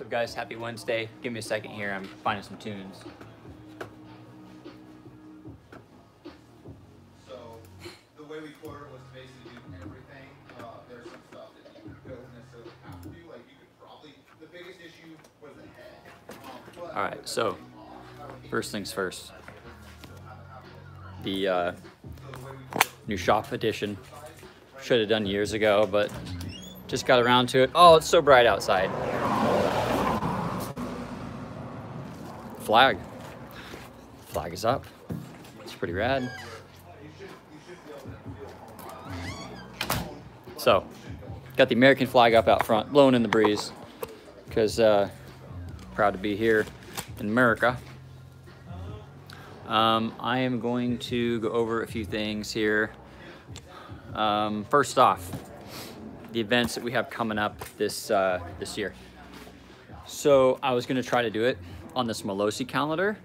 So guys, happy Wednesday. Give me a second here, I'm finding some tunes. So the way we quarter was to basically do everything. There's some stuff that you don't necessarily have to do. Like you could probably, the biggest issue was the head. All right, so first things first. The new shop edition. Should have done years ago, but just got around to it. Oh, it's so bright outside. Flag. Flag is up. It's pretty rad. So, got the American flag up out front, blowing in the breeze, because proud to be here in America. I am going to go over a few things here. First off, the events that we have coming up this year. So I was going to try to do it on this Malosi calendar.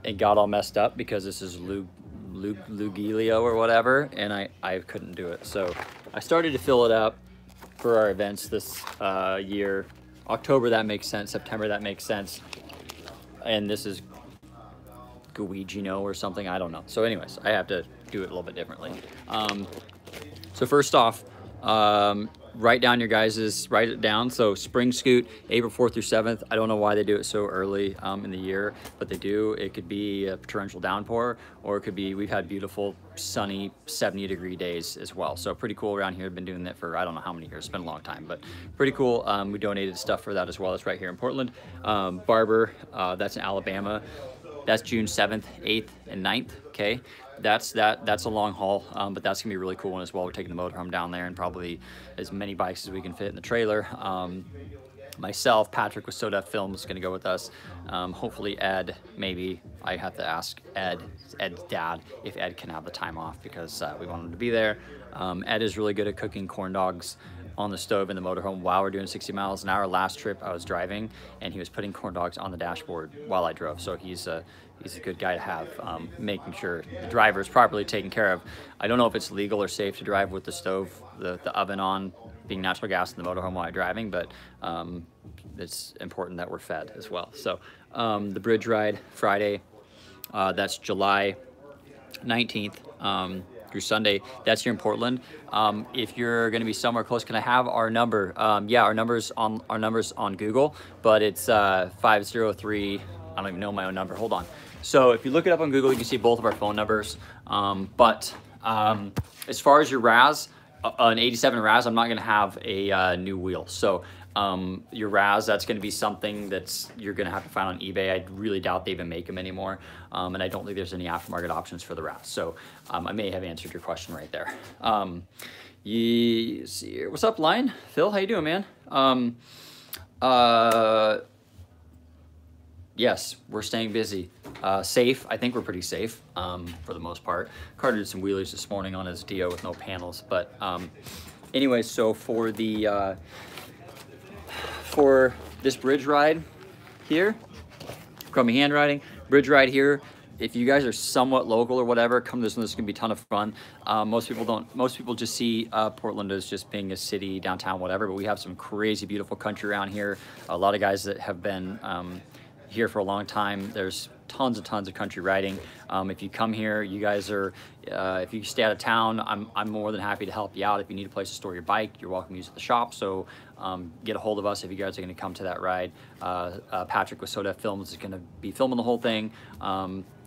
It got all messed up because this is Lugilio or whatever, and I couldn't do it. So I started to fill it up for our events this year. October, that makes sense. September, that makes sense. And this is Guigino or something, I don't know. So anyways, I have to do it a little bit differently. So first off, write it down. So Spring Scoot, April 4th through 7th. I don't know why they do it so early in the year, but they do. It could be a torrential downpour, or it could be, we've had beautiful, sunny, 70-degree days as well. So pretty cool around here. I've been doing that for I don't know how many years. It's been a long time, but pretty cool. We donated stuff for that as well. It's right here in Portland. Barber, that's in Alabama. That's June 7th, 8th, and 9th, okay? That's a long haul, but that's gonna be a really cool one as well. We're taking the motorhome down there and probably as many bikes as we can fit in the trailer. Myself, Patrick with Soda Films is gonna go with us. Hopefully Ed, maybe. I have to ask Ed's dad, if Ed can have the time off because we want him to be there. Ed is really good at cooking corn dogs on the stove in the motorhome while we're doing 60 miles an hour. Last trip I was driving and he was putting corn dogs on the dashboard while I drove. So he's a good guy to have, making sure the driver is properly taken care of. I don't know if it's legal or safe to drive with the stove, the oven on, being natural gas in the motorhome while I'm driving, but it's important that we're fed as well. So the bridge ride Friday, that's July 19th. Through Sunday, that's here in Portland. If you're going to be somewhere close, can I have our number? Yeah, our number's on Google, but it's 503. I don't even know my own number. Hold on. So if you look it up on Google, you can see both of our phone numbers. But as far as your RAS, an 87 RAS, I'm not going to have a new wheel. So your RAS, that's going to be something that's you're going to have to find on eBay. I really doubt they even make them anymore, and I don't think there's any aftermarket options for the RAS. So I may have answered your question right there. What's up, Lion? Phil, how you doing, man? Yes, we're staying busy. Safe, I think we're pretty safe for the most part. Carter did some wheelies this morning on his Dio with no panels, but anyway, so for the for this bridge ride here, crummy handwriting, bridge ride here. If you guys are somewhat local or whatever, come to this one. This is gonna be a ton of fun. Most people just see Portland as just being a city, downtown, whatever, but we have some crazy beautiful country around here. A lot of guys that have been here for a long time. There's tons and tons of country riding. If you come here, you guys are, if you stay out of town, I'm more than happy to help you out. If you need a place to store your bike, you're welcome to use at the shop. So get a hold of us if you guys are gonna come to that ride. Patrick with Soda Films is gonna be filming the whole thing.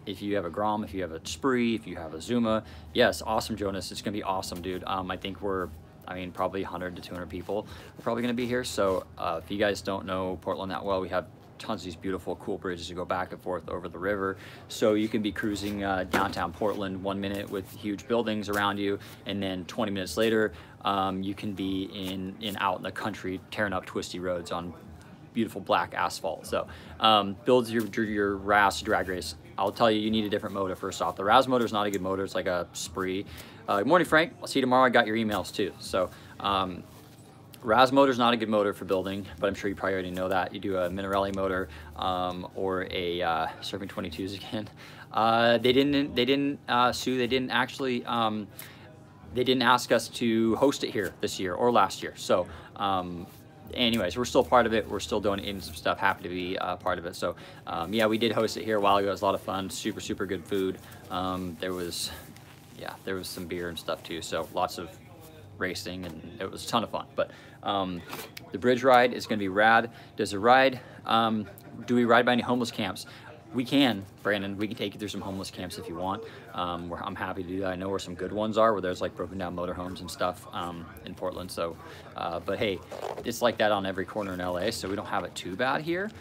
If you have a Grom, if you have a Spree, if you have a Zuma, yes, awesome, Jonas. It's gonna be awesome, dude. I think probably 100 to 200 people are probably gonna be here. So if you guys don't know Portland that well, we have tons of these beautiful, cool bridges to go back and forth over the river. So you can be cruising downtown Portland 1 minute with huge buildings around you, and then 20 minutes later, you can be out in the country tearing up twisty roads on beautiful black asphalt. So builds your RAS drag race. I'll tell you, you need a different motor first off. The RAS motor is not a good motor. It's like a Spree. Good morning, Frank. I'll see you tomorrow. I got your emails too. So RAS motor is not a good motor for building, but I'm sure you probably already know that. You do a Minarelli motor or a Surfing 22s again. They didn't sue. They didn't actually. They didn't ask us to host it here this year or last year. So anyways, we're still part of it. We're still donating some stuff. Happy to be part of it. So yeah, we did host it here a while ago. It was a lot of fun. Super good food. There was some beer and stuff too. So lots of racing, and it was a ton of fun. But the bridge ride is going to be rad. Does a ride? Do we ride by any homeless camps? We can, Brandon. We can take you through some homeless camps if you want. I'm happy to do that. I know where some good ones are, where there's like broken down motorhomes and stuff in Portland. So, but hey, it's like that on every corner in LA, so we don't have it too bad here.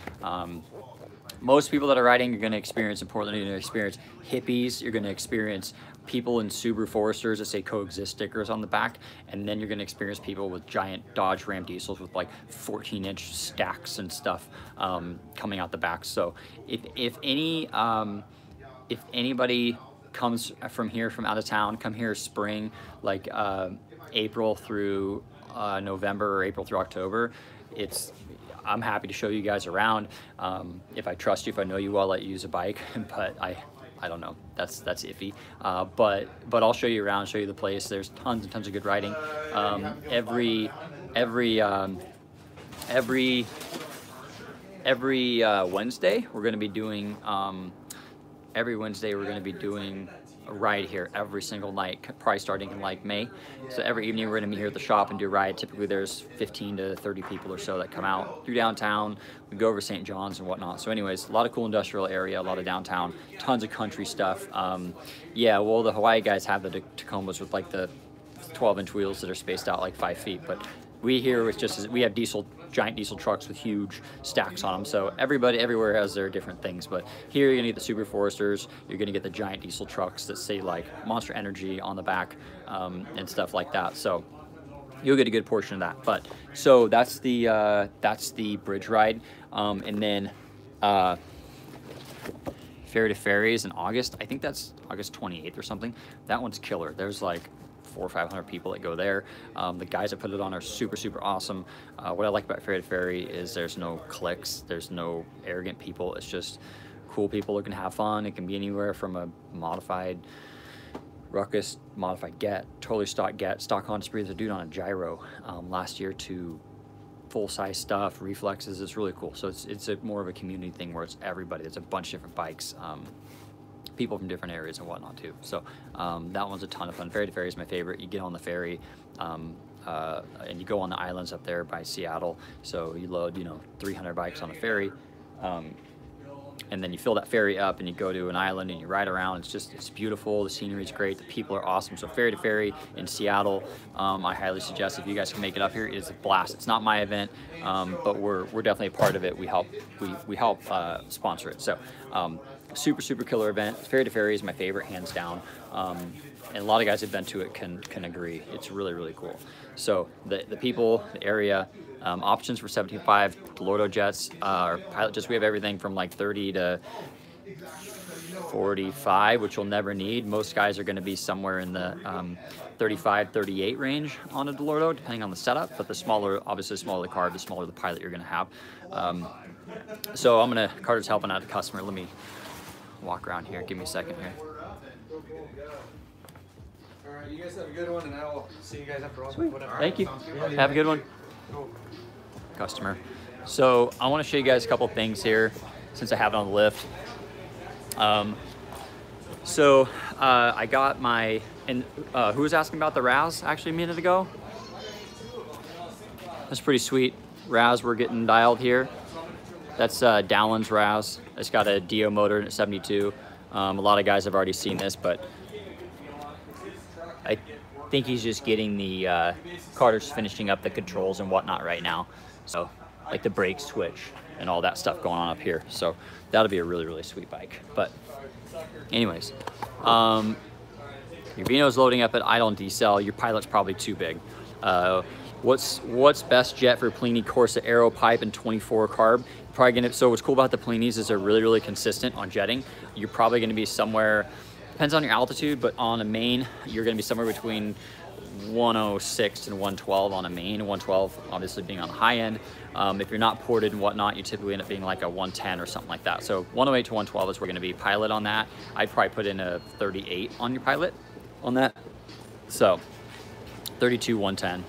Most people that are riding, you're going to experience in Portland, you're going to experience hippies, you're going to experience people in Subaru Foresters that say coexist stickers on the back, and then you're going to experience people with giant Dodge Ram diesels with like 14-inch stacks and stuff coming out the back. So if anybody comes from here, from out of town, come here spring, like April through November or April through October, I'm happy to show you guys around. If I trust you, if I know you, I'll let you use a bike, but I don't know, that's iffy. But I'll show you around, show you the place. There's tons and tons of good riding. Every Wednesday we're going to be doing a ride here every single night, probably starting in like May. So every evening we're going to be here at the shop and do a ride. Typically there's 15 to 30 people or so that come out through downtown. We go over St. John's and whatnot. So anyways, a lot of cool industrial area, a lot of downtown, tons of country stuff. Yeah, well, the Hawaii guys have the Tacomas with like the 12-inch wheels that are spaced out like 5 feet, but we here with we have giant diesel trucks with huge stacks on them. So everybody everywhere has their different things, but here you're gonna get the Subaru Foresters, you're gonna get the giant diesel trucks that say like Monster Energy on the back and stuff like that. So you'll get a good portion of that. But so that's the bridge ride, and then Ferry to Ferry is in August. I think that's August 28th or something. That one's killer. There's like 400 or 500 people that go there. The guys that put it on are super awesome. What I like about Ferry to Ferry is there's no cliques, there's no arrogant people. It's just cool people looking to have fun. It can be anywhere from a modified Ruckus, modified Get, totally stock Get, stock Honda Spree. There's a dude on a gyro last year, to full-size stuff, reflexes. It's really cool. So it's more of a community thing where it's everybody. There's a bunch of different bikes. People from different areas and whatnot too. So that one's a ton of fun. Ferry to Ferry is my favorite. You get on the ferry and you go on the islands up there by Seattle. So you load, 300 bikes on a ferry, and then you fill that ferry up and you go to an island and you ride around. It's beautiful. The scenery is great. The people are awesome. So Ferry to Ferry in Seattle, I highly suggest if you guys can make it up here. It is a blast. It's not my event, but we're definitely a part of it. We help sponsor it. So super killer event. Ferry to Ferry is my favorite, hands down. And a lot of guys that have been to it can agree. It's really cool. So the people, the area, options for 17.5 Delorto jets, or pilot jets. We have everything from like 30 to 45, which you'll never need. Most guys are going to be somewhere in the 35, 38 range on a Delorto, depending on the setup. But the smaller, obviously the smaller the car, the smaller the pilot you're going to have. So Carter's helping out the customer. Let me walk around here. Give me a second here. All right, you guys have a good one, and I will see you guys after all. Thank you. Have a good one. Customer. So I want to show you guys a couple things here since I have it on the lift. I got my, and who was asking about the Raz actually a minute ago? That's pretty sweet. Raz we're getting dialed here. That's Dowlin's Raz. It's got a Dio motor at 72. A lot of guys have already seen this, but I think he's just getting the, Carter's finishing up the controls and whatnot right now. So like the brake switch and all that stuff going on up here. So that'll be a really sweet bike. But anyways, your Vino's loading up at idle and decel. Your pilot's probably too big. What's best jet for Plini Corsa Aero Pipe and 24 carb? Probably gonna, so what's cool about the Plinis is they're really consistent on jetting. You're probably gonna be somewhere, depends on your altitude, but on a main, you're gonna be somewhere between 106 and 112 on a main, 112 obviously being on the high end. If you're not ported and whatnot, you typically end up being like a 110 or something like that. So 108 to 112 is where we're gonna be pilot on that. I'd probably put in a 38 on your pilot on that. So 32, 110.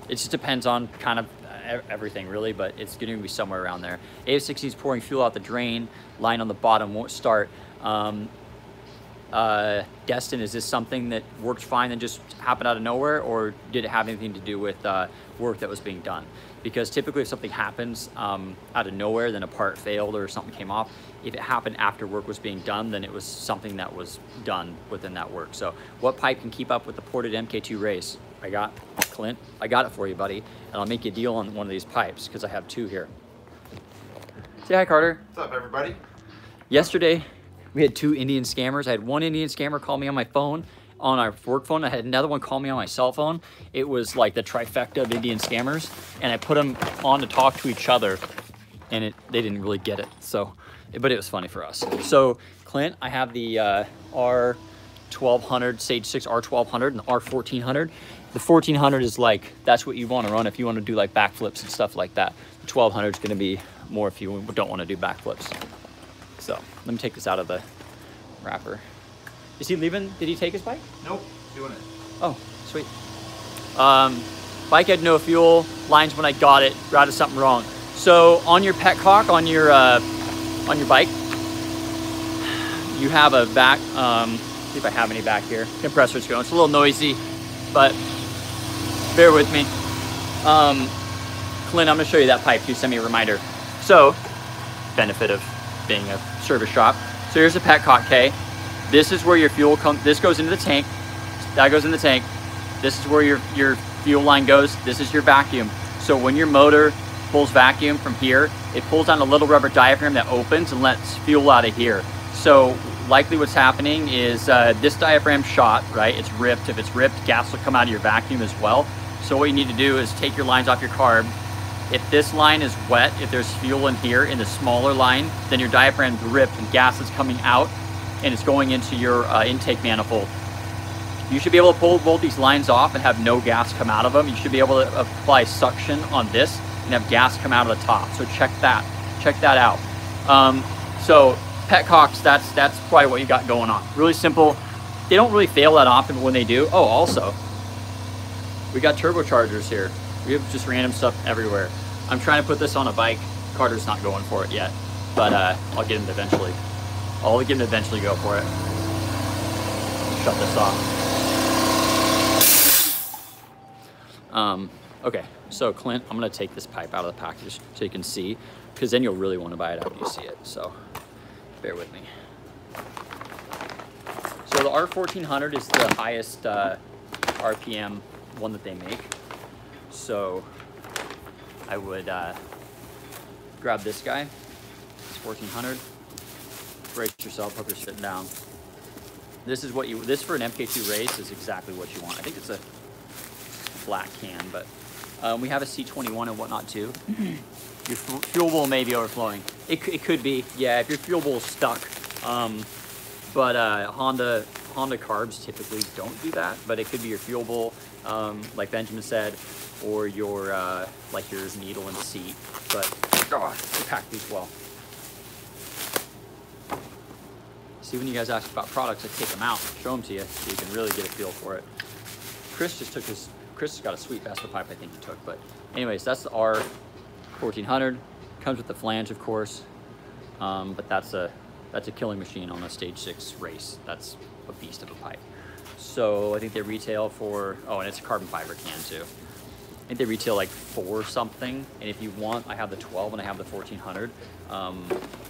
It just depends on kind of everything really, but it's going to be somewhere around there. AF16 is pouring fuel out the drain. Line on the bottom won't start. Destin, is this something that worked fine and just happened out of nowhere, or did it have anything to do with work that was being done? Because typically if something happens out of nowhere, then a part failed or something came off. If it happened after work was being done, then it was something that was done within that work. So what pipe can keep up with the ported MK2 race? I got, Clint, I got it for you, buddy. And I'll make you a deal on one of these pipes because I have 2 here. Say hi, Carter. What's up, everybody? Yesterday, we had 2 Indian scammers. I had one Indian scammer call me on my phone, on our work phone. I had another one call me on my cell phone. It was like the trifecta of Indian scammers, and I put them on to talk to each other, and they didn't really get it. So, but it was funny for us. So, Clint, I have the R1200, Stage 6 R1200, and the R1400. The 1400 is like, that's what you want to run if you want to do like backflips and stuff like that. The 1200 is going to be more if you don't want to do backflips. So let me take this out of the wrapper. Is he leaving? Did he take his bike? Nope, doing it. Oh, sweet. Bike had no fuel. Lines when I got it. Routed something wrong. So on your petcock, on your bike, you have a vac. See if I have any back here. Compressor's going. It's a little noisy, but bear with me. Clint, I'm gonna show you that pipe. You send me a reminder. So, benefit of being a service shop. So here's a petcock K. This is where your fuel comes. This goes into the tank. That goes in the tank. This is where your fuel line goes. This is your vacuum. So when your motor pulls vacuum from here, it pulls on a little rubber diaphragm that opens and lets fuel out of here. So likely what's happening is this diaphragm shot, right? It's ripped. If it's ripped, gas will come out of your vacuum as well. So what you need to do is take your lines off your carb. If this line is wet, if there's fuel in here in the smaller line, then your diaphragm's ripped and gas is coming out and it's going into your intake manifold. You should be able to pull both these lines off and have no gas come out of them. You should be able to apply suction on this and have gas come out of the top. So check that out. So petcocks, that's probably what you got going on. Really simple. They don't really fail that often, but when they do, oh, also, we got turbochargers here. We have just random stuff everywhere. I'm trying to put this on a bike. Carter's not going for it yet, but I'll get him to eventually. I'll get him to eventually go for it. Shut this off. Okay, so Clint, I'm gonna take this pipe out of the package so you can see, because then you'll really want to buy it after you see it. So bear with me. So the R1400 is the highest RPM one that they make. So I would grab this guy. It's 1400. Brace yourself, hope you're sitting down. This is what this for an MK2 race is exactly what you want. I think it's a black can, but we have a C21 and whatnot too. Your fuel bowl may be overflowing. It could be, yeah, if your fuel bowl is stuck. But Honda carbs typically don't do that, but it could be your fuel bowl, like Benjamin said, or your like your needle and seat. But they pack these well. See, when you guys ask about products, I take them out, show them to you, so you can really get a feel for it. Chris has got a sweet Vespa pipe, I think he took. But anyways, that's the R1400. Comes with the flange, of course, but that's a killing machine on a Stage 6 race. That's a beast of a pipe. So I think they retail for, oh, and it's a carbon fiber can too. I think they retail like $4 something. And if you want, I have the 12 and I have the 1400.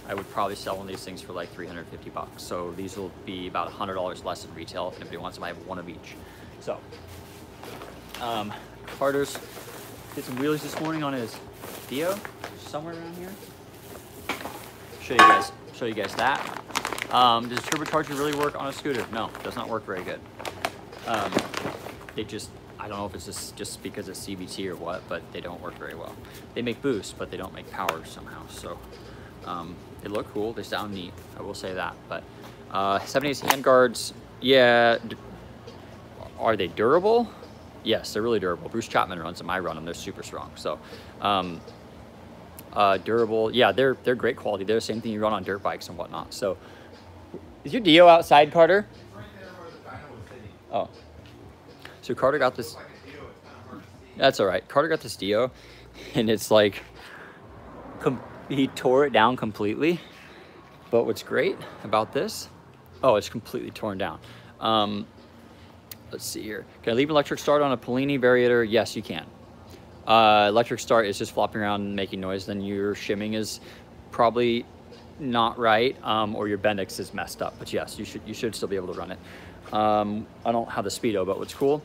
I would probably sell one of these things for like 350 bucks. So these will be about $100 less in retail. If anybody wants them, I have one of each. So, Carter's did some wheelies this morning on his Theo, somewhere around here. Show you guys that. Does turbocharger really work on a scooter? No, it does not work very good. I don't know if it's just because it's CVT or what, but they don't work very well. They make boost, but they don't make power somehow. So they look cool. They sound neat. I will say that. But 78 handguards, yeah. Are they durable? Yes, they're really durable. Bruce Chapman runs them. I run them. They're super strong. So durable. Yeah, they're great quality. They're the same thing you run on dirt bikes and whatnot. So is your Dio outside, Carter? Right there where the dyno was sitting. Oh. So Carter got this. That's all right. Carter got this Dio. and it's like, he tore it down completely. But what's great about this, oh, it's completely torn down. Let's see here. Can I leave electric start on a Polini variator? Yes, you can. Electric start is just flopping around and making noise. Then your shimming is probably not right, or your Bendix is messed up. But yes, you should still be able to run it. I don't have the speedo, but what's cool,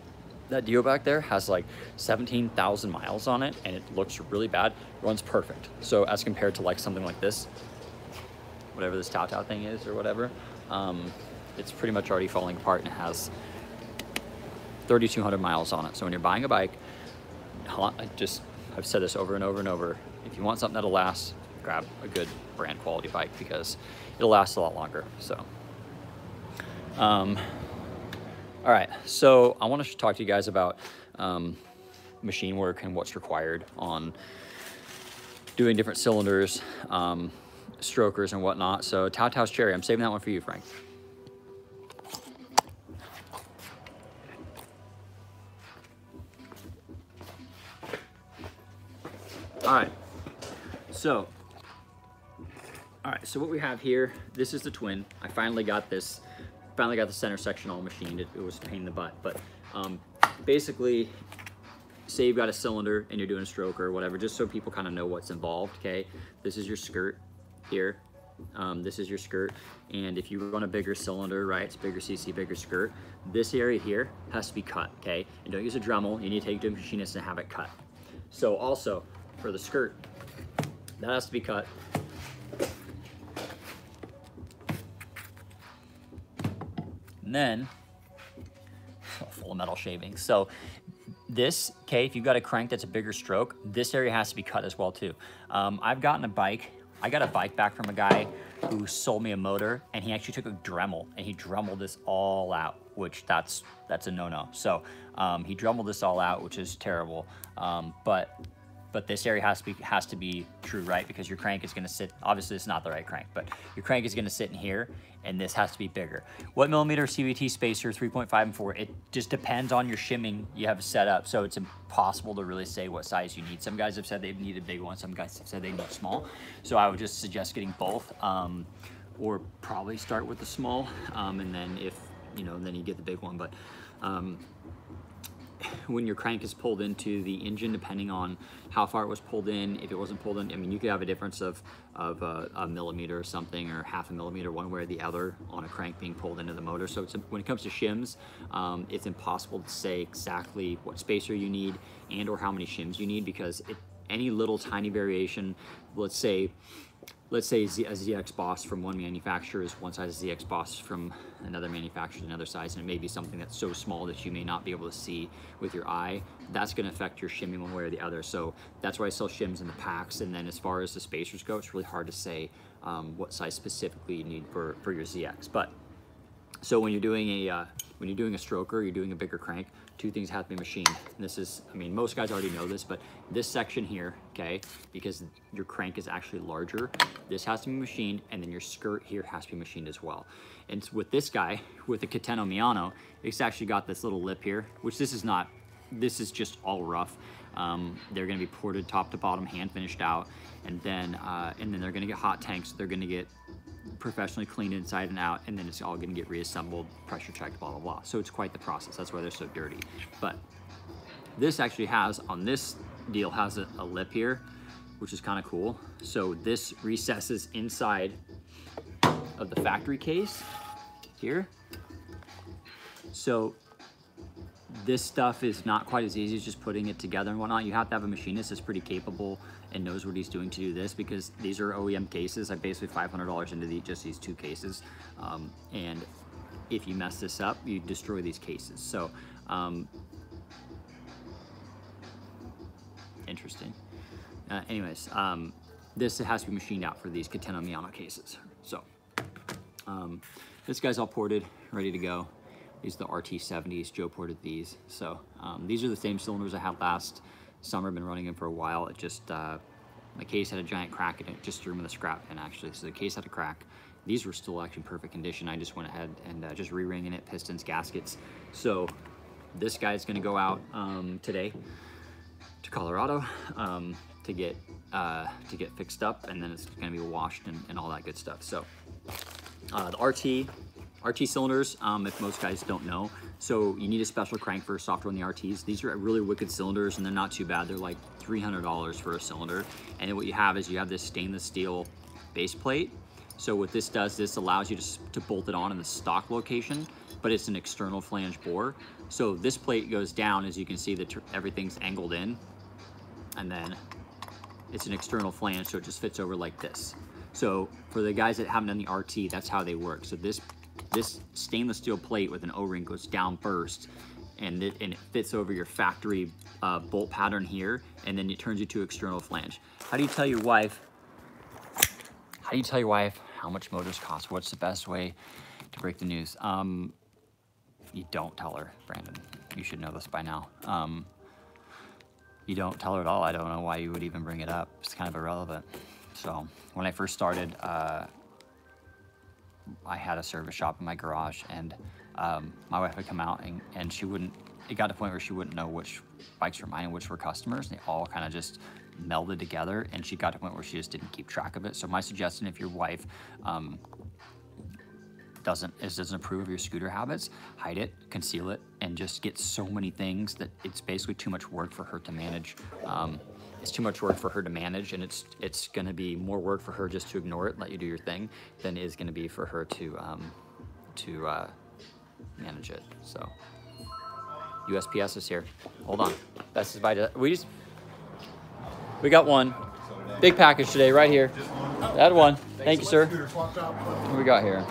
that Dio back there has like 17,000 miles on it, and it looks really bad. It runs perfect. So as compared to like something like this, whatever this Tao thing is or whatever, it's pretty much already falling apart, and it has 3,200 miles on it. So when you're buying a bike, I've said this over and over and over, if you want something that'll last, grab a good brand quality bike, because it'll last a lot longer. So all right, so I want to talk to you guys about machine work and what's required on doing different cylinders, strokers and whatnot. So Tao's Cherry, I'm saving that one for you, Frank. All right, so what we have here, this is the twin. I finally got this, the center section all machined. It was a pain in the butt, but basically, say you've got a cylinder and you're doing a stroker or whatever, just so people kind of know what's involved, okay? This is your skirt here. This is your skirt, and if you run a bigger cylinder, right, it's bigger CC, bigger skirt, this area here has to be cut, okay? And don't use a Dremel. You need to take it to a machinist and have it cut. So also, for the skirt, that has to be cut. And then, full of metal shavings. So this, okay, if you've got a crank that's a bigger stroke, this area has to be cut as well too. I've gotten a bike, I got a bike back from a guy who sold me a motor, and he actually took a Dremel and he Dremeled this all out, which that's a no-no. So he Dremeled this all out, which is terrible. But this area has to be true, right? Because your crank is gonna sit, obviously it's not the right crank, but your crank is gonna sit in here, and this has to be bigger. What millimeter CVT spacer, 3.5 and 4? It just depends on your shimming you have set up, so it's impossible to really say what size you need. Some guys have said they need a big one, some guys have said they need small. So I would just suggest getting both, or probably start with the small, and then if, then you get the big one. But when your crank is pulled into the engine, depending on how far it was pulled in, if it wasn't pulled in, I mean, you could have a difference of a millimeter or something, or half a millimeter one way or the other on a crank being pulled into the motor. So when it comes to shims, it's impossible to say exactly what spacer you need and or how many shims you need, because any little tiny variation, let's say a ZX Boss from one manufacturer is one size, a ZX Boss from another manufacturer is another size, and it may be something that's so small that you may not be able to see with your eye. That's going to affect your shimming one way or the other. So that's why I sell shims in the packs. And then as far as the spacers go, it's really hard to say what size specifically you need for your ZX. But so when you're doing a stroker, you're doing a bigger crank, two things have to be machined. And this is, I mean, most guys already know this, but this section here, okay, because your crank is actually larger, this has to be machined, and then your skirt here has to be machined as well. And with this guy, with the Cateno Miano, it's actually got this little lip here, which this is not, this is just all rough. They're gonna be ported top to bottom, hand finished out, and then they're gonna get hot tanks. They're gonna get professionally cleaned inside and out, and then it's all gonna get reassembled, pressure checked, blah, blah, blah. So it's quite the process. That's why they're so dirty. But this actually has, on this deal, has a lip here, which is kind of cool. So this recesses inside of the factory case here. So this stuff is not quite as easy as just putting it together and whatnot. You have to have a machinist that's pretty capable and knows what he's doing to do this, because these are OEM cases. I basically $500 into just these two cases. And if you mess this up, you destroy these cases. So, interesting. Anyways, this has to be machined out for these Cateno Miano cases. So, this guy's all ported, ready to go. These are the RT70s, Joe ported these. So these are the same cylinders I had last summer. I've been running them for a while. It just, the case had a giant crack in it, just threw them in the scrap bin actually. So the case had a crack. These were still actually in perfect condition. I just went ahead and just re-ringing it, pistons, gaskets. So this guy's gonna go out today to Colorado to get fixed up, and then it's gonna be washed and all that good stuff. So the RT cylinders, if most guys don't know, so you need a special crank for software on the RTs. These are really wicked cylinders, and they're not too bad. They're like $300 for a cylinder. And then what you have is you have this stainless steel base plate. So what this does, this allows you to bolt it on in the stock location, but it's an external flange bore. So this plate goes down, as you can see that everything's angled in, and then it's an external flange, so it just fits over like this. So for the guys that haven't done the RT, that's how they work. So this stainless steel plate with an O-ring goes down first, and it fits over your factory bolt pattern here, and then it turns you to external flange. How do you tell your wife how much motors cost? What's the best way to break the news? You don't tell her, Brandon. You should know this by now. You don't tell her at all. I don't know why you would even bring it up. It's kind of irrelevant. So when I first started, I had a service shop in my garage, and my wife would come out and she wouldn't, it got to the point where she wouldn't know which bikes were mine and which were customers, and they all kind of just melded together, and she got to the point where she just didn't keep track of it. So my suggestion, if your wife doesn't approve of your scooter habits, hide it, conceal it, and just get so many things that it's basically too much work for her to manage. It's too much work for her to manage, and it's going to be more work for her just to ignore it, let you do your thing, than it is going to be for her to manage it. So USPS is here. Hold on. Best Buy. We got one big package today, right here. That one. Thank you, sir. What we got here?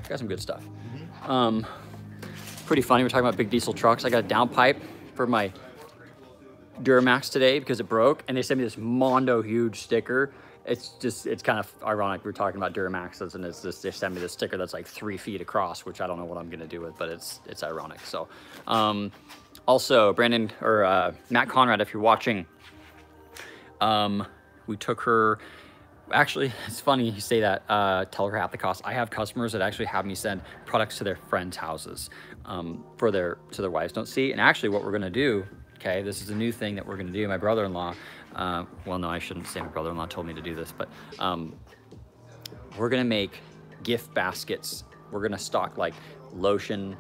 Got some good stuff. Pretty funny. We're talking about big diesel trucks. I got a downpipe for my Duramax today because it broke, and they sent me this Mondo huge sticker. It's kind of ironic. We're talking about Duramaxes, and they sent me this sticker that's like 3 feet across, which I don't know what I'm gonna do with, but it's ironic. So, also Brandon or Matt Conrad, if you're watching, we took her. Actually, it's funny you say that. Tell her half the cost. I have customers that actually have me send products to their friends' houses to their wives don't see. And actually, what we're gonna do, okay, this is a new thing that we're gonna do. My brother-in-law, well, no, I shouldn't say my brother-in-law told me to do this, but we're gonna make gift baskets. We're gonna stock like lotion,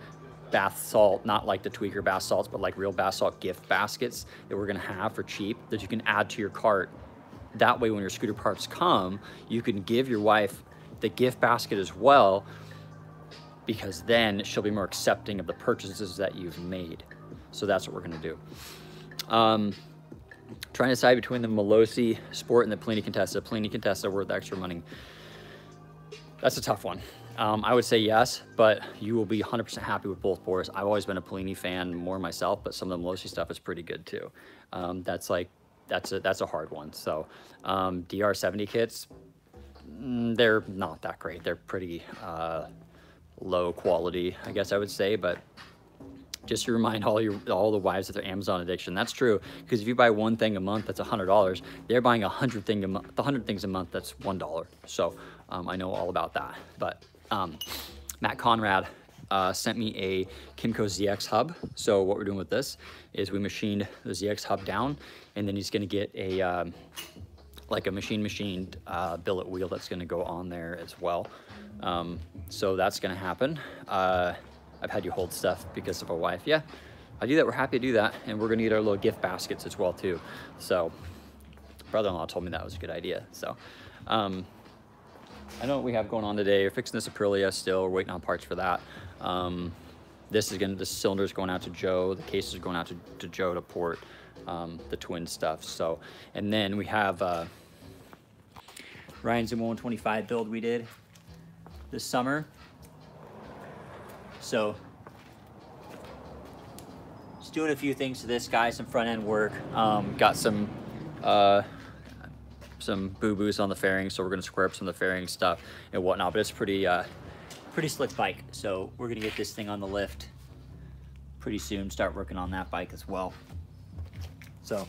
bath salt, not like the tweaker bath salts, but like real bath salt gift baskets that we're gonna have for cheap that you can add to your cart. That way, when your scooter parts come, you can give your wife the gift basket as well, because then she'll be more accepting of the purchases that you've made. So that's what we're gonna do. Trying to decide between the Melosi Sport and the Plini Contessa. Plini Contessa worth extra money. That's a tough one. I would say yes, but you will be 100% happy with both boards. I've always been a Plini fan more myself, but some of the Melosi stuff is pretty good too. That's a hard one. So DR70 kits, they're not that great. They're pretty low quality, I guess I would say, but just to remind all the wives of their Amazon addiction, that's true. Because if you buy one thing a month, that's $100. They're buying 100 things a month, that's $1. So I know all about that. But Matt Conrad sent me a Kimco ZX hub. So what we're doing with this is we machined the ZX hub down, and then he's gonna get a like a machined billet wheel that's gonna go on there as well. So that's gonna happen. I've had you hold stuff because of a wife. Yeah, I do that. We're happy to do that. And we're gonna get our little gift baskets as well too. So brother-in-law told me that was a good idea. So I know what we have going on today. We're fixing this Aprilia still. We're waiting on parts for that. This cylinder's going out to Joe. The case is going out to Joe to port the twin stuff. So, and then we have Ryan's Zoom 125 build we did this summer. So just doing a few things to this guy, some front end work. Got some boo-boos on the fairing, so we're gonna square up some of the fairing stuff and whatnot, but it's pretty slick bike. So we're gonna get this thing on the lift pretty soon, start working on that bike as well. So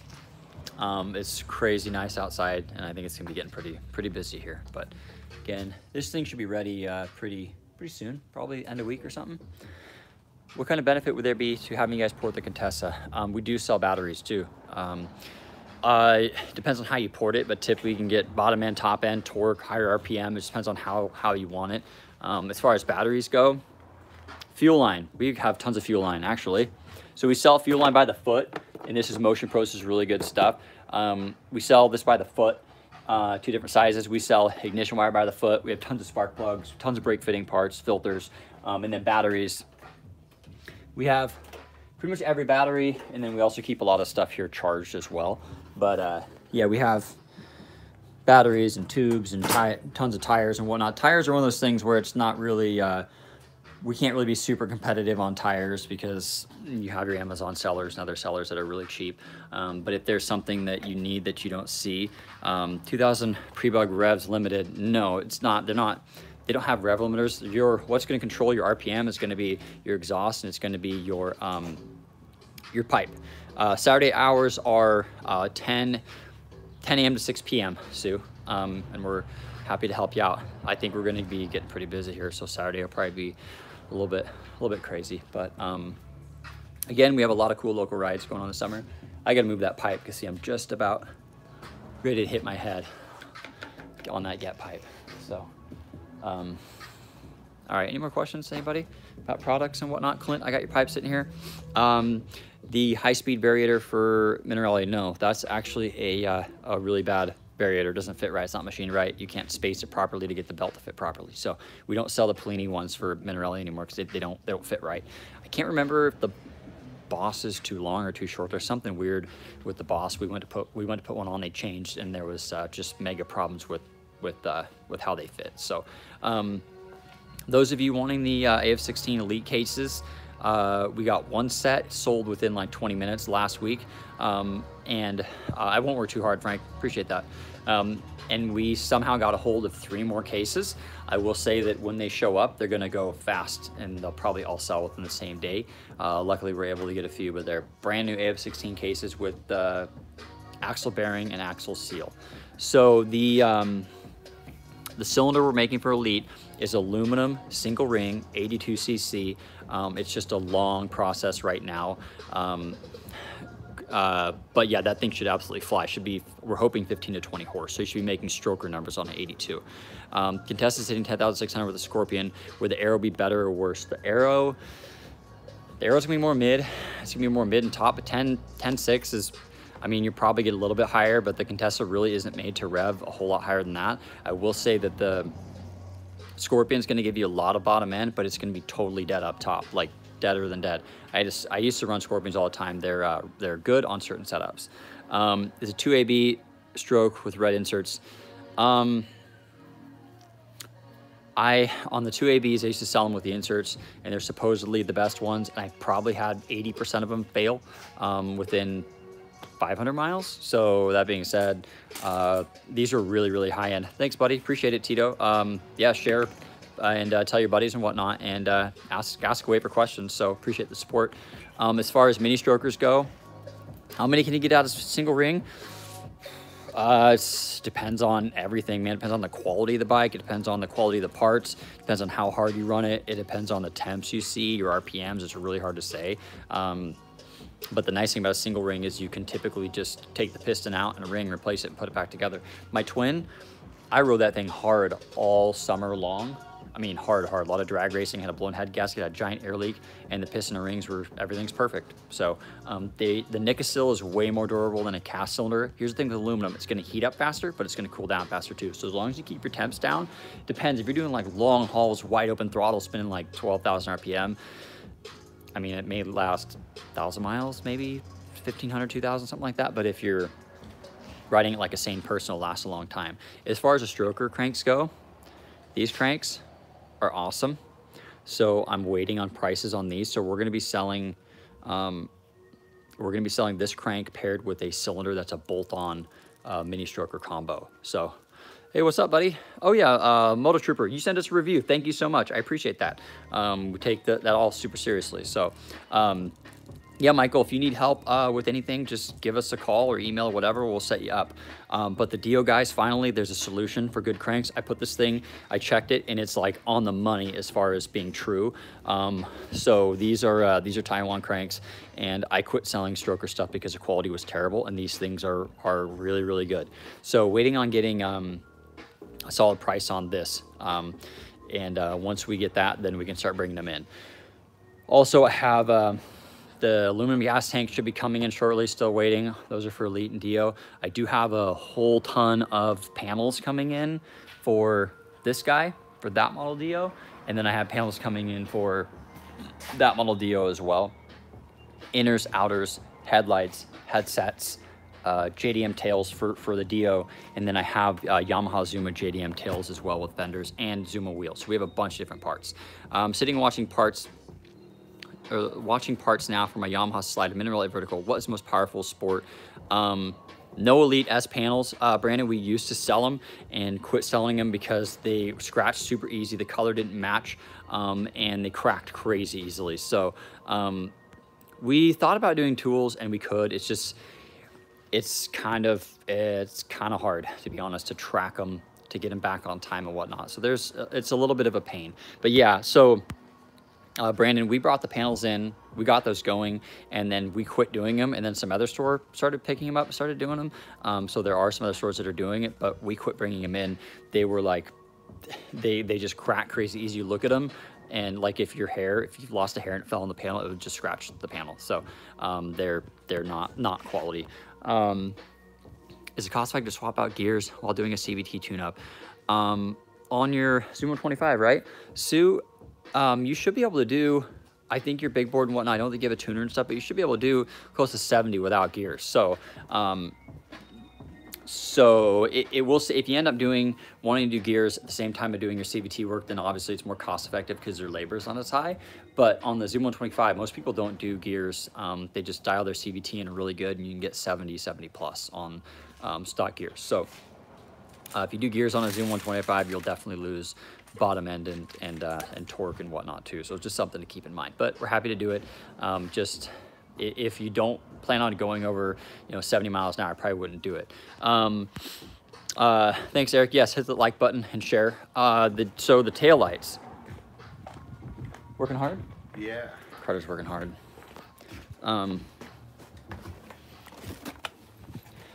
it's crazy nice outside, and I think it's gonna be getting pretty busy here. But again, this thing should be ready pretty soon, probably end of week or something. what kind of benefit would there be to having you guys port the Contessa? We do sell batteries too. Depends on how you port it, but typically you can get bottom end, top end, torque, higher RPM. It just depends on how you want it. As far as batteries go, fuel line, we have tons of fuel line actually. So we sell fuel line by the foot, and this is Motion Pro. This is really good stuff. We sell this by the foot, 2 different sizes. We sell ignition wire by the foot. We have tons of spark plugs, tons of brake fitting parts, filters, and then batteries. We have pretty much every battery, and then we also keep a lot of stuff here charged as well. But yeah, we have batteries and tubes and tons of tires and whatnot. Tires are one of those things where it's not really, we can't really be super competitive on tires because you have your Amazon sellers and other sellers that are really cheap. But if there's something that you need that you don't see, 2000 pre-bug revs limited, no, it's not. They don't have rev limiters. What's going to control your RPM is going to be your exhaust, and it's going to be your pipe. Saturday hours are 10 a.m. to 6 p.m. Sue, and we're happy to help you out. I think we're going to be getting pretty busy here, so Saturday will probably be a little bit crazy. But again, we have a lot of cool local rides going on this summer. I got to move that pipe because see, I'm just about ready to hit my head on that get pipe. So. All right, any more questions, anybody, about products and whatnot? Clint, I got your pipe sitting here. The high-speed variator for Minerale, no, that's actually a really bad variator. It doesn't fit right, it's not machined right. You can't space it properly to get the belt to fit properly. So we don't sell the Polini ones for Minerale anymore because they don't fit right. I can't remember if the Boss is too long or too short. There's something weird with the Boss. We went to put one on, they changed, and there was just mega problems with how they fit. So those of you wanting the AF16 Elite cases, we got one set sold within like 20 minutes last week, and I won't work too hard, Frank, appreciate that. And we somehow got a hold of 3 more cases. I will say that when they show up, they're gonna go fast, and they'll probably all sell within the same day. Luckily we're able to get a few, but they're brand new AF16 cases with axle bearing and axle seal. So the cylinder we're making for Elite is aluminum, single ring, 82cc. It's just a long process right now. But yeah, that thing should absolutely fly. We're hoping 15 to 20 horse, so you should be making stroker numbers on an 82. Contessa's hitting 10,600 with a Scorpion. Would the Aero be better or worse? The Aero's gonna be more mid. It's gonna be more mid and top, but 10.6 is, I mean, you probably get a little bit higher, but the Contessa really isn't made to rev a whole lot higher than that. I will say that the Scorpion's gonna give you a lot of bottom end, but it's gonna be totally dead up top, like deader than dead. I used to run Scorpions all the time. They're good on certain setups. It's a 2AB stroke with red inserts. On the 2ABs, I used to sell them with the inserts, and they're supposedly the best ones, and I probably had 80% of them fail within 500 miles. So that being said, these are really, really high end. Thanks, buddy. Appreciate it, Tito. Yeah, share and tell your buddies and whatnot, and ask away for questions. So appreciate the support. As far as mini strokers go, how many can you get out of a single ring? It depends on everything, man. It depends on the quality of the bike. It depends on the quality of the parts. It depends on how hard you run it. It depends on the temps you see, your RPMs. It's really hard to say. But the nice thing about a single ring is you can typically just take the piston out and a ring, replace it, and put it back together. My twin, I rode that thing hard all summer long. I mean, hard, a lot of drag racing, had a blown head gasket, had a giant air leak, and the piston and rings everything's perfect. So the Nicosil is way more durable than a cast cylinder. Here's the thing with aluminum, it's gonna heat up faster, but it's gonna cool down faster too. So as long as you keep your temps down, depends. If you're doing like long hauls, wide open throttle, spinning like 12,000 RPM, I mean, it may last 1,000 miles, maybe 1,500, 2,000, something like that. But if you're riding it like a sane person, it'll last a long time. As far as the stroker cranks go, these cranks are awesome. So I'm waiting on prices on these. So we're gonna be selling, this crank paired with a cylinder that's a bolt-on mini stroker combo. So, hey, what's up, buddy? Oh yeah, Moto Trooper, you sent us a review. Thank you so much, I appreciate that. We take that all super seriously. So yeah, Michael, if you need help with anything, just give us a call or email or whatever. We'll set you up. But the Dio guys, finally, there's a solution for good cranks. I put this thing, I checked it, and it's like on the money as far as being true. So these are Taiwan cranks, and I quit selling stroker stuff because the quality was terrible, and these things are really, really good. So waiting on getting a solid price on this. Once we get that, then we can start bringing them in. Also, I have... the aluminum gas tank should be coming in shortly, still waiting. Those are for Elite and Dio. I do have a whole ton of panels coming in for this guy, for that model Dio. And then I have panels coming in for that model Dio as well. Inners, outers, headlights, headsets, JDM tails for the Dio. And then I have Yamaha Zuma JDM tails as well with fenders and Zuma wheels. So we have a bunch of different parts. Sitting and watching parts now for my Yamaha Slide Mineral Light Vertical. What is the most powerful sport? No Elite S panels. Brandon, we used to sell them and quit selling them because they scratched super easy. The color didn't match, and they cracked crazy easily. So we thought about doing tools, and we could. It's just, it's kind of hard, to be honest, to track them, to get them back on time and whatnot. So it's a little bit of a pain. But yeah, so Brandon, we brought the panels in, we got those going, and then we quit doing them, and then some other store started picking them up, started doing them. So there are some other stores that are doing it, but we quit bringing them in. They were like, they just crack crazy easy. You look at them, and like if you've lost a hair and it fell on the panel, it would just scratch the panel. So they're not quality. Is it cost effective to swap out gears while doing a CVT tune-up? On your Zoom 125, right? Sue, you should be able to do, I think your big board and whatnot, I don't think you have a tuner and stuff, but you should be able to do close to 70 without gears. So, it will say, if you end up wanting to do gears at the same time of doing your CVT work, then obviously it's more cost effective because their labor is not as high. But on the Zoom 125, most people don't do gears. They just dial their CVT in really good, and you can get 70 plus on stock gears. So if you do gears on a Zoom 125, you'll definitely lose bottom end and torque and whatnot too. So it's just something to keep in mind, but we're happy to do it. Just if you don't plan on going over 70 miles an hour, I probably wouldn't do it. Thanks, Eric. Yes, hit the like button and share. So the tail lights working hard. Yeah, Carter's working hard.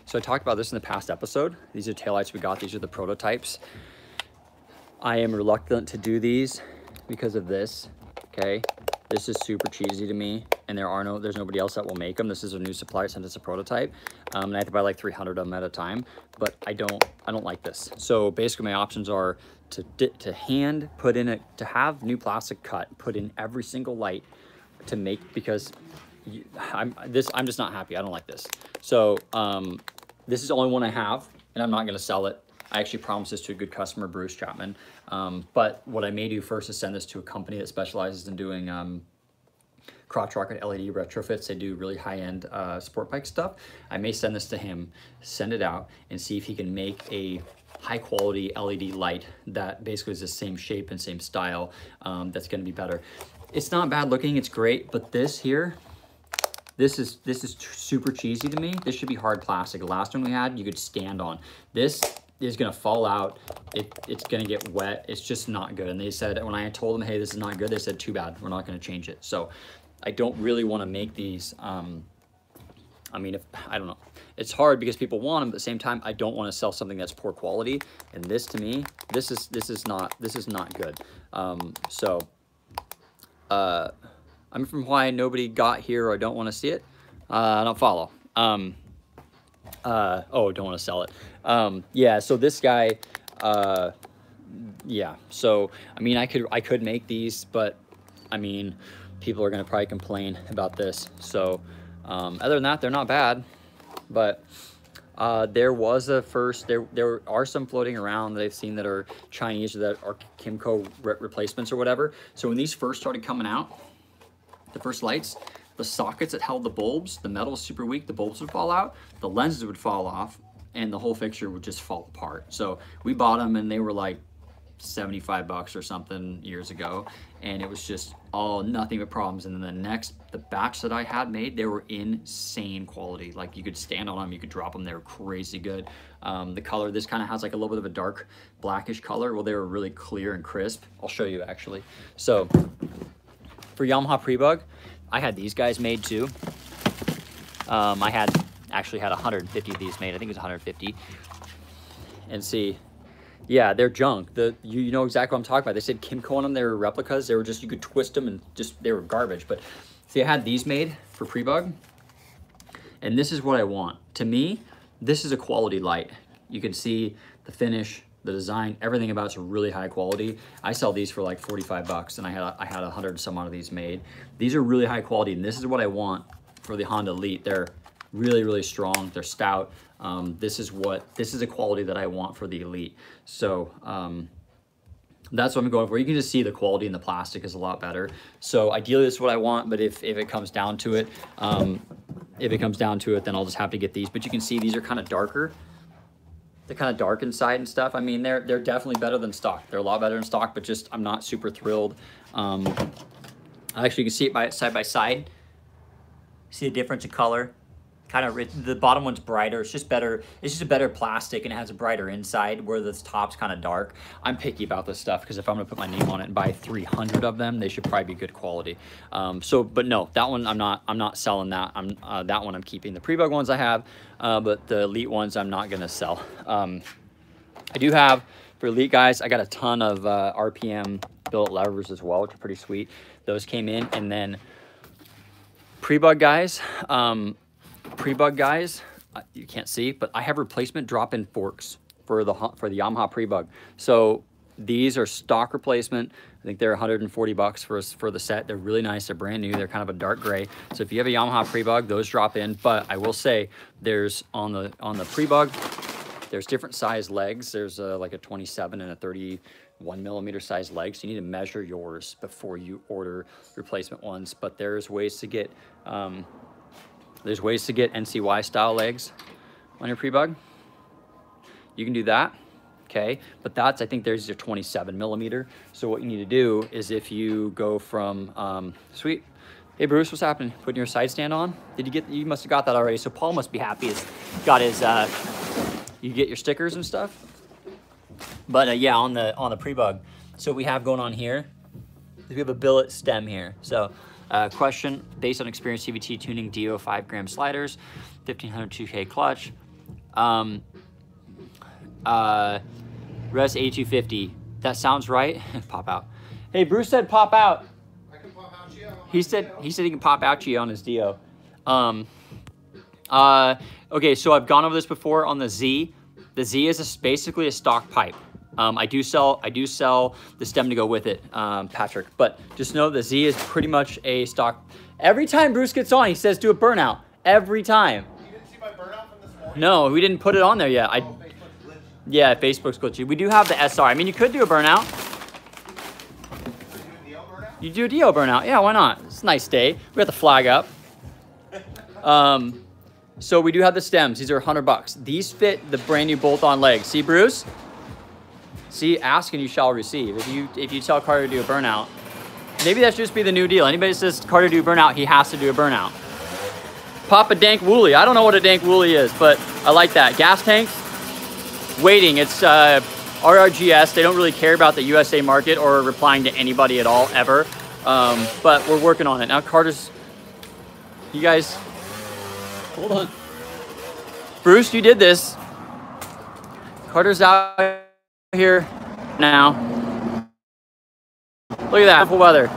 So I talked about this in the past episode. These are taillights we got. These are the prototypes. I am reluctant to do these because of this, okay? This is super cheesy to me, and there's nobody else that will make them. This is a new supplier since it's a prototype, and I have to buy like 300 of them at a time, but I don't like this. So basically my options are to hand put in to have new plastic cut, put in every single light to make, because I'm just not happy. I don't like this. So this is the only one I have, and I'm not gonna sell it. I actually promised this to a good customer, Bruce Chapman. But what I may do first is send this to a company that specializes in doing crotch rocket LED retrofits. They do really high-end sport bike stuff. I may send this to him, send it out, and see if he can make a high-quality LED light that basically is the same shape and same style. That's gonna be better. It's not bad looking, it's great, but this here, this is super cheesy to me. This should be hard plastic. The last one we had, you could stand on. This is gonna fall out. It's gonna get wet. It's just not good. And they said, when I told them, hey, this is not good, they said, too bad, we're not gonna change it. So I don't really wanna make these, I mean, I don't know. It's hard because people want them, but at the same time, I don't wanna sell something that's poor quality. And this, to me, this is not good. I'm from Hawaii, nobody got here, or I don't wanna see it. I don't follow. Don't want to sell it. Yeah, so this guy, yeah, so, I mean, I could make these, but, I mean, people are going to probably complain about this. So, other than that, they're not bad, but, there are some floating around that I've seen that are Chinese, or that are Kimco replacements or whatever. So when these first started coming out, the first lights, the sockets that held the bulbs, the metal was super weak, the bulbs would fall out, the lenses would fall off, and the whole fixture would just fall apart. So we bought them, and they were like 75 bucks or something years ago, and it was just all nothing but problems. And then the batch that I had made, they were insane quality. Like you could stand on them, you could drop them, they were crazy good. The color, this kind of has like a little bit of a dark blackish color. Well, they were really clear and crisp. I'll show you actually. So for Yamaha Pre-Bug, I had these guys made too. I actually had 150 of these made. I think it was 150. And see, yeah, they're junk. You know exactly what I'm talking about. They said Kimco on them. They were replicas. They were just, you could twist them and just, they were garbage. But see, I had these made for Pre-Bug. And this is what I want. To me, this is a quality light. You can see the finish, the design, everything about it's really high quality. I sell these for like 45 bucks, and I had 100 some odd of these made. These are really high quality, and this is what I want for the Honda Elite. They're really, really strong. They're stout. This is a quality that I want for the Elite. So that's what I'm going for. You can just see the quality in the plastic is a lot better. So ideally, this is what I want. But if it comes down to it, then I'll just have to get these. But you can see these are kind of darker. They're kind of dark inside and stuff. I mean, they're definitely better than stock. They're a lot better than stock, but just I'm not super thrilled. Actually, you can see it side by side. See the difference in color? Kind of, the bottom one's brighter. It's just better. It's just a better plastic, and it has a brighter inside where the top's kind of dark. I'm picky about this stuff because if I'm gonna put my name on it and buy 300 of them, they should probably be good quality. But no, that one I'm not selling that. That one I'm keeping. The Pre-Bug ones I have, but the Elite ones I'm not gonna sell. I do have for Elite guys. I got a ton of RPM billet levers as well, which are pretty sweet. Those came in, and then Pre-Bug guys. You can't see, but I have replacement drop-in forks for the Yamaha Pre-Bug. So these are stock replacement. I think they're 140 bucks for the set. They're really nice. They're brand new. They're kind of a dark gray. So if you have a Yamaha Pre-Bug, those drop in. But I will say, there's on the Pre-Bug, there's different size legs. There's like a 27 and a 31 millimeter size leg. So you need to measure yours before you order replacement ones. But there's ways to get NCY style legs on your Pre-Bug. You can do that, okay? But I think there's a 27 millimeter. So what you need to do is if you go from, sweet. Hey Bruce, what's happening? Putting your side stand on? You must have got that already. So Paul must be happy. He's got his, you get your stickers and stuff. But yeah, on the Pre-Bug. So we have going on here, we have a billet stem here. So question, based on experience, CVT tuning, DO 5 gram sliders, 1500 2K clutch, Res A250. That sounds right. Pop out. Hey, Bruce said pop out. I can pop out you. He said he can pop out you on his DO. Okay, so I've gone over this before on the Z. The Z is basically a stock pipe. I do sell the stem to go with it, Patrick. But just know the Z is pretty much a stock. Every time Bruce gets on, he says do a burnout. Every time. You didn't see my burnout from this morning? No, we didn't put it on there yet. Facebook's glitchy. Yeah, Facebook's glitchy. We do have the SR. I mean, you could do a burnout. You do a DO burnout? You do a DO burnout. Yeah, why not? It's a nice day. We got the flag up. So we do have the stems. These are 100 bucks. These fit the brand new bolt-on legs. See, Bruce? See, ask and you shall receive. If you tell Carter to do a burnout, maybe that should just be the new deal. Anybody says Carter do a burnout, he has to do a burnout. Pop a dank wooly. I don't know what a dank wooly is, but I like that. Gas tanks, waiting. It's RRGS. They don't really care about the USA market or replying to anybody at all, ever. But we're working on it. Now Carter's, you guys, hold on. Bruce, you did this. Carter's out here now. Look at that, beautiful weather.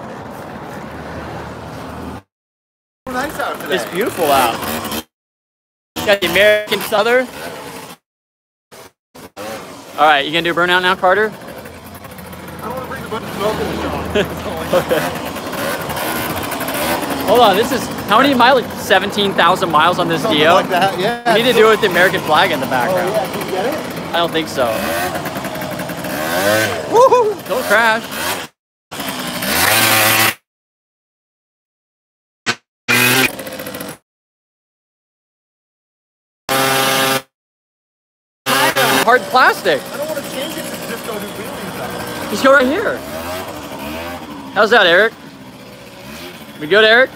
Nice out today. It's beautiful out. Got the American Southern. All right, you gonna do a burnout now, Carter? I don't want to bring a bunch of smoke in the shop. Okay. Hold on, this is, how many miles? Like 17,000 miles on this Something DO? like that, yeah. We need to do it with the American flag in the background. Oh, yeah, can you get it? I don't think so. Woohoo! Don't crash. Hard plastic. I don't want to change it to just go do wheelies though. Just go right here. How's that, Eric? We good, Eric?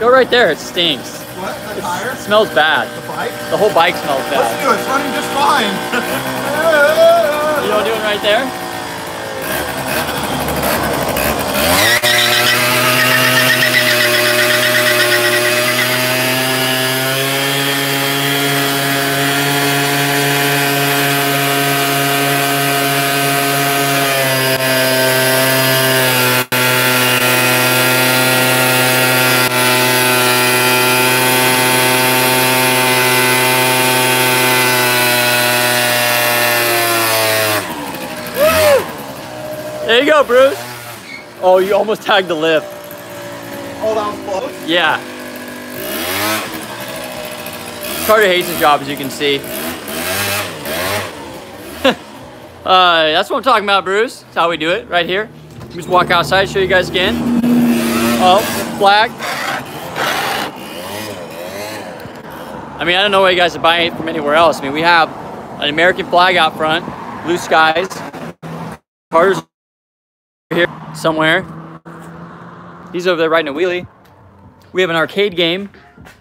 Go right there. It stinks. What? The tire? It smells bad. The bike? The whole bike smells bad. Let's do it. It's running just fine. You know what I'm doing right there? There you go, Bruce. Oh, you almost tagged the lift. Oh, that was close? Yeah. Carter hates his job, as you can see. That's what I'm talking about, Bruce. That's how we do it, right here. Let me just walk outside, show you guys again. Oh, flag. I mean, I don't know why you guys are buying it from anywhere else. I mean, we have an American flag out front, blue skies. Carter's here somewhere. He's over there riding a wheelie. We have an arcade game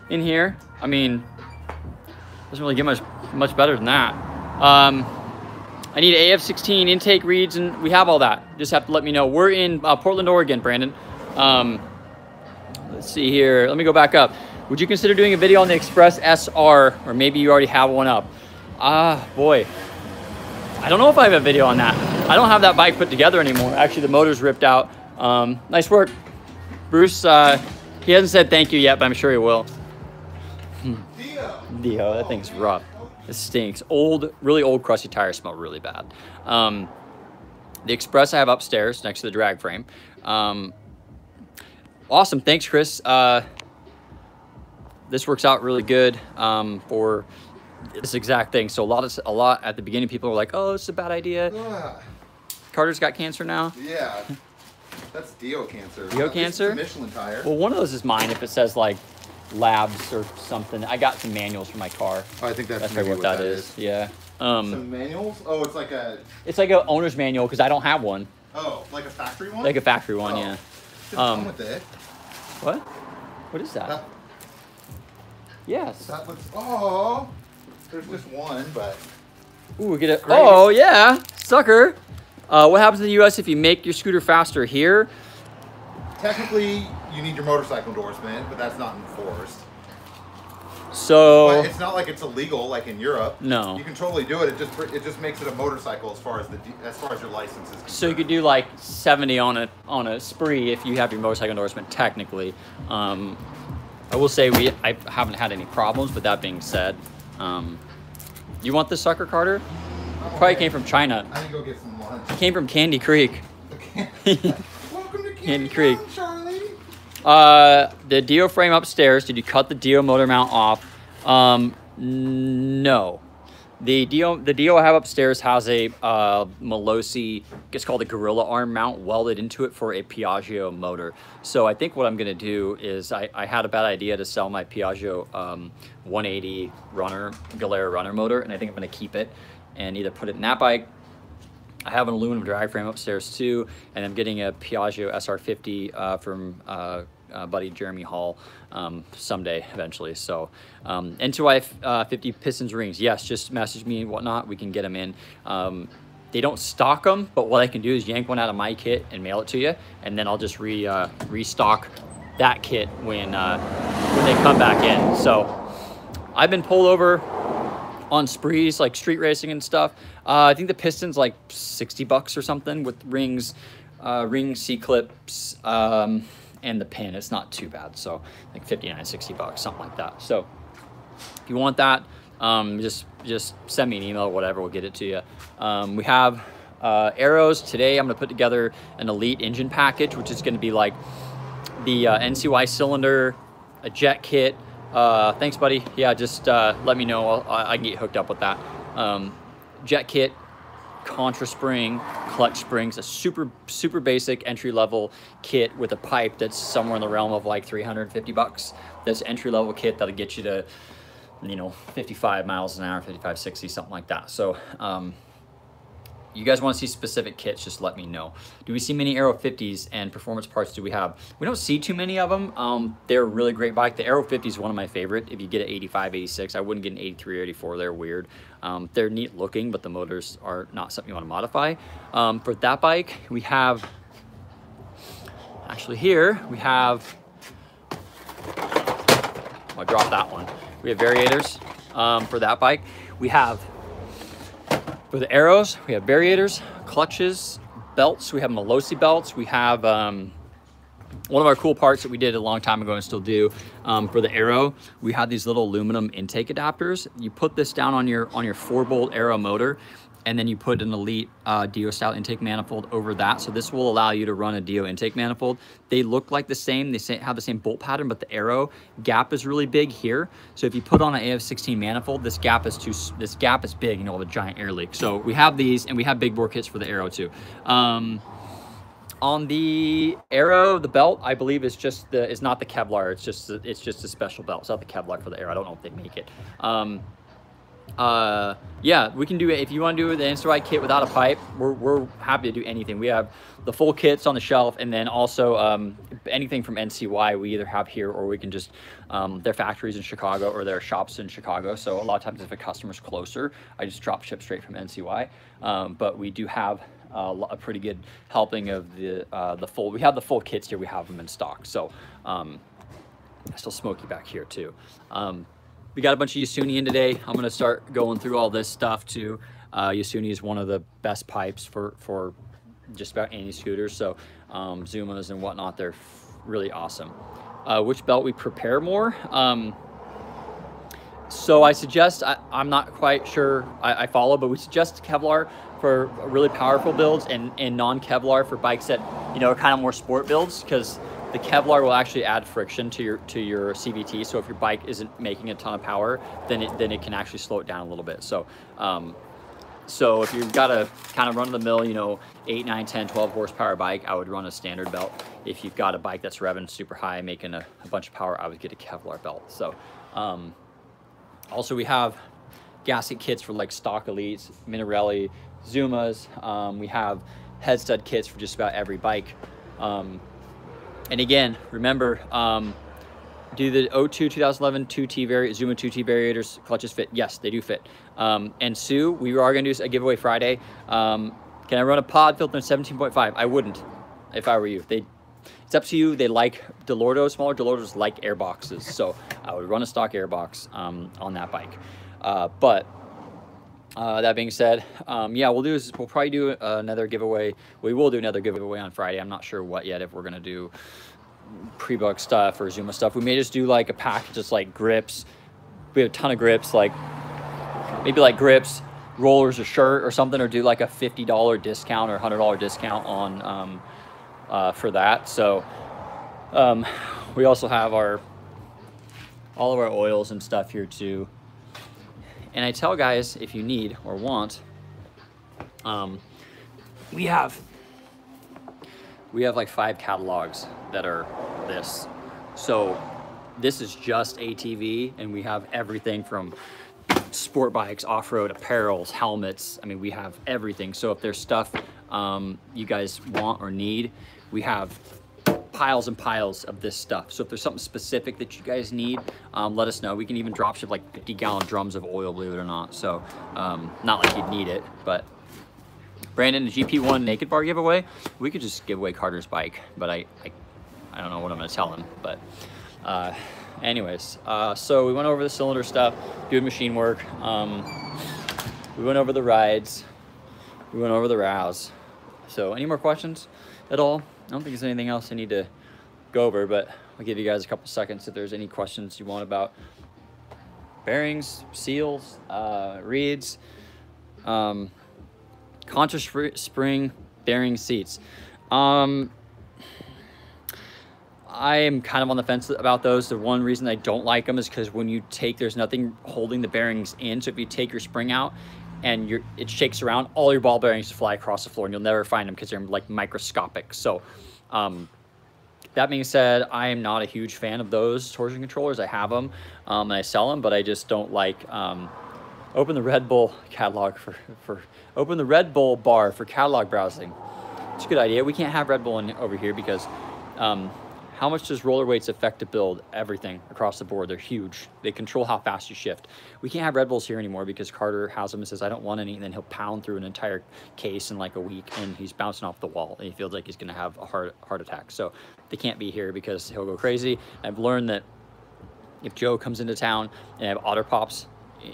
in here. I mean, doesn't really get much better than that. I need AF16 intake reads, and we have all that. Just have to let me know. We're in Portland, Oregon, Brandon. Let's see here. Let me go back up. Would you consider doing a video on the Express SR, or maybe you already have one up? Boy. I don't know if I have a video on that. I don't have that bike put together anymore. Actually, the motor's ripped out. Nice work. Bruce, he hasn't said thank you yet, but I'm sure he will. Dio, that thing's rough. It stinks. Old, really old crusty tires smell really bad. The Express I have upstairs next to the drag frame. Awesome, thanks, Chris. This works out really good for this exact thing. So a lot at the beginning, people were like, "Oh, it's a bad idea." Carter's got cancer now. Yeah, that's Dio cancer. Dio cancer? It's a Michelin tire. Well, one of those is mine. If it says like labs or something, I got some manuals for my car. Oh, I think that's maybe what that is. Yeah. Some manuals? Oh, it's like a owner's manual because I don't have one. Oh, like a factory one? Like a factory one, yeah. What's wrong with it? What? What is that? Yes. That looks. Oh, there's just one, but. Ooh, we get it. Oh yeah, sucker. What happens in the U.S. if you make your scooter faster here? Technically, you need your motorcycle endorsement, but that's not enforced. So but it's not like it's illegal like in Europe. No. You can totally do it. It just makes it a motorcycle as far as your license is concerned. So you could do like 70 on a spree if you have your motorcycle endorsement technically. I will say I haven't had any problems. But that being said, you want this sucker, Carter? Probably came from China. I need to go get some lunch. It came from Candy Creek. Welcome to Candy Creek. Charlie. The Dio frame upstairs, did you cut the Dio motor mount off? No. The Dio I have upstairs has a Melosi, it's called a Gorilla Arm mount welded into it for a Piaggio motor. So I think what I'm going to do is I had a bad idea to sell my Piaggio 180 Galera runner motor, and I think I'm going to keep it and either put it in that bike. I have an aluminum drag frame upstairs too, and I'm getting a Piaggio SR50 from buddy Jeremy Hall someday eventually. So N2i 50 pistons rings, yes, just message me and whatnot, we can get them in. They don't stock them, but what I can do is yank one out of my kit and mail it to you, and then I'll just restock that kit when they come back in. So I've been pulled over on sprees like street racing and stuff. I think the piston's like $60 or something with rings, ring C-clips, and the pin. It's not too bad. So like 59, $60, something like that. So if you want that, just send me an email or whatever, we'll get it to you. We have arrows. Today I'm gonna put together an elite engine package, which is gonna be like the NCY cylinder, a jet kit. Thanks, buddy. Yeah, just let me know. I can get hooked up with that. Jet kit, contra spring, clutch springs, a super basic entry level kit with a pipe that's somewhere in the realm of like $350. This entry level kit that'll get you to, 55 miles an hour, 55, 60, something like that. So you guys want to see specific kits, just let me know. Do we see many Aero 50s and performance parts do we have? We don't see too many of them. They're a really great bike. The Aero 50 is one of my favorite. If you get an 85, 86, I wouldn't get an 83 or 84. They're weird. They're neat looking, but the motors are not something you want to modify. For that bike, we have, actually here, we have, I'll drop that one. We have variators for that bike. We have, for the Aeros, we have variators, clutches, belts. We have Melosi belts. We have one of our cool parts that we did a long time ago and still do for the Aero. We have these little aluminum intake adapters. You put this down on your 4-bolt Aero motor, and then you put an Elite Dio style intake manifold over that. So this will allow you to run a Dio intake manifold. They look like the same, they have the same bolt pattern, but the Aero gap is really big here. So if you put on an AF16 manifold, this gap is big, and you'll have a giant air leak. So we have these, and we have big bore kits for the Aero too. On the Aero, the belt, I believe is not the Kevlar. It's just a special belt. It's not the Kevlar for the Aero. I don't know if they make it. Yeah, we can do it. If you want to do the Instawide kit without a pipe, we're happy to do anything. We have the full kits on the shelf, and then also anything from NCY we either have here, or we can just their factories in Chicago or their shops in Chicago. So a lot of times if a customer's closer, I just drop ship straight from NCY. But we do have a pretty good helping of the full. We have the full kits here. We have them in stock. So still smoky back here too. We got a bunch of Yasuni in today. I'm gonna start going through all this stuff too. Yasuni is one of the best pipes for just about any scooter. So Zumas and whatnot, they're really awesome. Which belt we prepare more? So I suggest, I'm not quite sure I follow, but we suggest Kevlar for really powerful builds and non-Kevlar for bikes that, you know, are kind of more sport builds, because the Kevlar will actually add friction to your CVT. So if your bike isn't making a ton of power, then it can actually slow it down a little bit. So so if you've got a kind of run-of-the-mill, you know, 8, 9, 10, 12 horsepower bike, I would run a standard belt. If you've got a bike that's revving super high, making a bunch of power, I would get a Kevlar belt. So also we have gasket kits for like stock Elites, Minarelli, Zumas. We have head stud kits for just about every bike. And again, remember, do the O2 2011 2T variant, Zuma 2T variators, clutches fit? Yes, they do fit. And Sue, we are gonna do a giveaway Friday. Can I run a pod filter in 17.5? I wouldn't, if I were you. It's up to you. They like Delordo, smaller Delordos like air boxes. So I would run a stock air box on that bike. But that being said, yeah, we'll probably do another giveaway. We will do another giveaway on Friday. I'm not sure what yet, if we're gonna do pre-book stuff or Zuma stuff. We may just do like a package, just like grips. We have a ton of grips, like maybe like grips, rollers, or shirt or something, or do like a $50 discount or $100 discount on for that. So we also have all of our oils and stuff here too. And I tell guys, if you need or want, we have like 5 catalogs that are this. So this is just ATV, and we have everything from sport bikes, off-road apparels, helmets. I mean, we have everything. So if there's stuff you guys want or need, we have piles and piles of this stuff. So if there's something specific that you guys need, let us know. We can even drop ship like 50-gallon drums of oil, believe it or not. So not like you'd need it, but Brandon, the GP1 naked bar giveaway, we could just give away Carter's bike, but I don't know what I'm gonna tell him. But anyways, so we went over the cylinder stuff, doing machine work. We went over the rides, we went over the rows. So any more questions at all? I don't think there's anything else I need to go over, but I'll give you guys a couple seconds if there's any questions you want about bearings, seals, reeds, contra spring bearing seats. I am kind of on the fence about those. The one reason I don't like them is because when you take, there's nothing holding the bearings in. So if you take your spring out and it shakes around, all your ball bearings fly across the floor, and you'll never find them because they're like microscopic. So that being said, I am not a huge fan of those torsion controllers. I have them and I sell them, but I just don't like Open the Red Bull catalog open the Red Bull bar for catalog browsing. It's a good idea. We can't have Red Bull over here because how much does roller weights affect the build? Everything across the board. They're huge. They control how fast you shift. We can't have Red Bulls here anymore because Carter has them and says, I don't want any. And then he'll pound through an entire case in like a week and he's bouncing off the wall and he feels like he's going to have a heart attack. So they can't be here because he'll go crazy. I've learned that if Joe comes into town and I have Otter Pops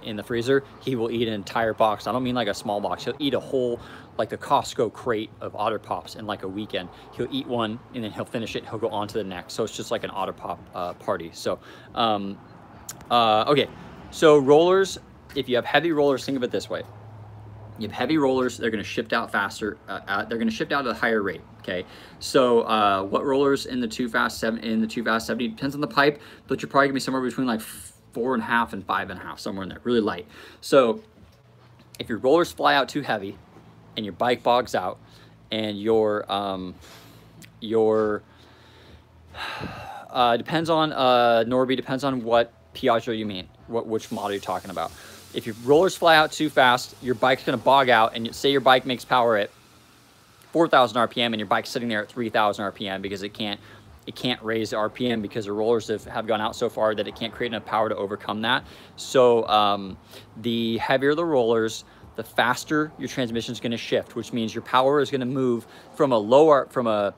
in the freezer, he will eat an entire box. I don't mean like a small box. He'll eat a whole, like the Costco crate of Otter Pops in like a weekend. He'll eat one and then he'll finish it and he'll go on to the next. So it's just like an Otter Pop party. So, okay. So rollers, if you have heavy rollers, think of it this way. You have heavy rollers, they're going to shift out faster. They're going to shift out at a higher rate. Okay. So what rollers in the 2Fast70 depends on the pipe, but you're probably going to be somewhere between like 4.5 and 5.5, somewhere in there, really light. So if your rollers fly out too heavy and your bike bogs out and your depends on Norby, depends on what Piaggio you mean, which model you're talking about. If your rollers fly out too fast, your bike's going to bog out, and say your bike makes power at 4,000 RPM and your bike's sitting there at 3,000 RPM because it can't raise the RPM because the rollers have gone out so far that it can't create enough power to overcome that. So the heavier the rollers, the faster your transmission is going to shift, which means your power is going to move from how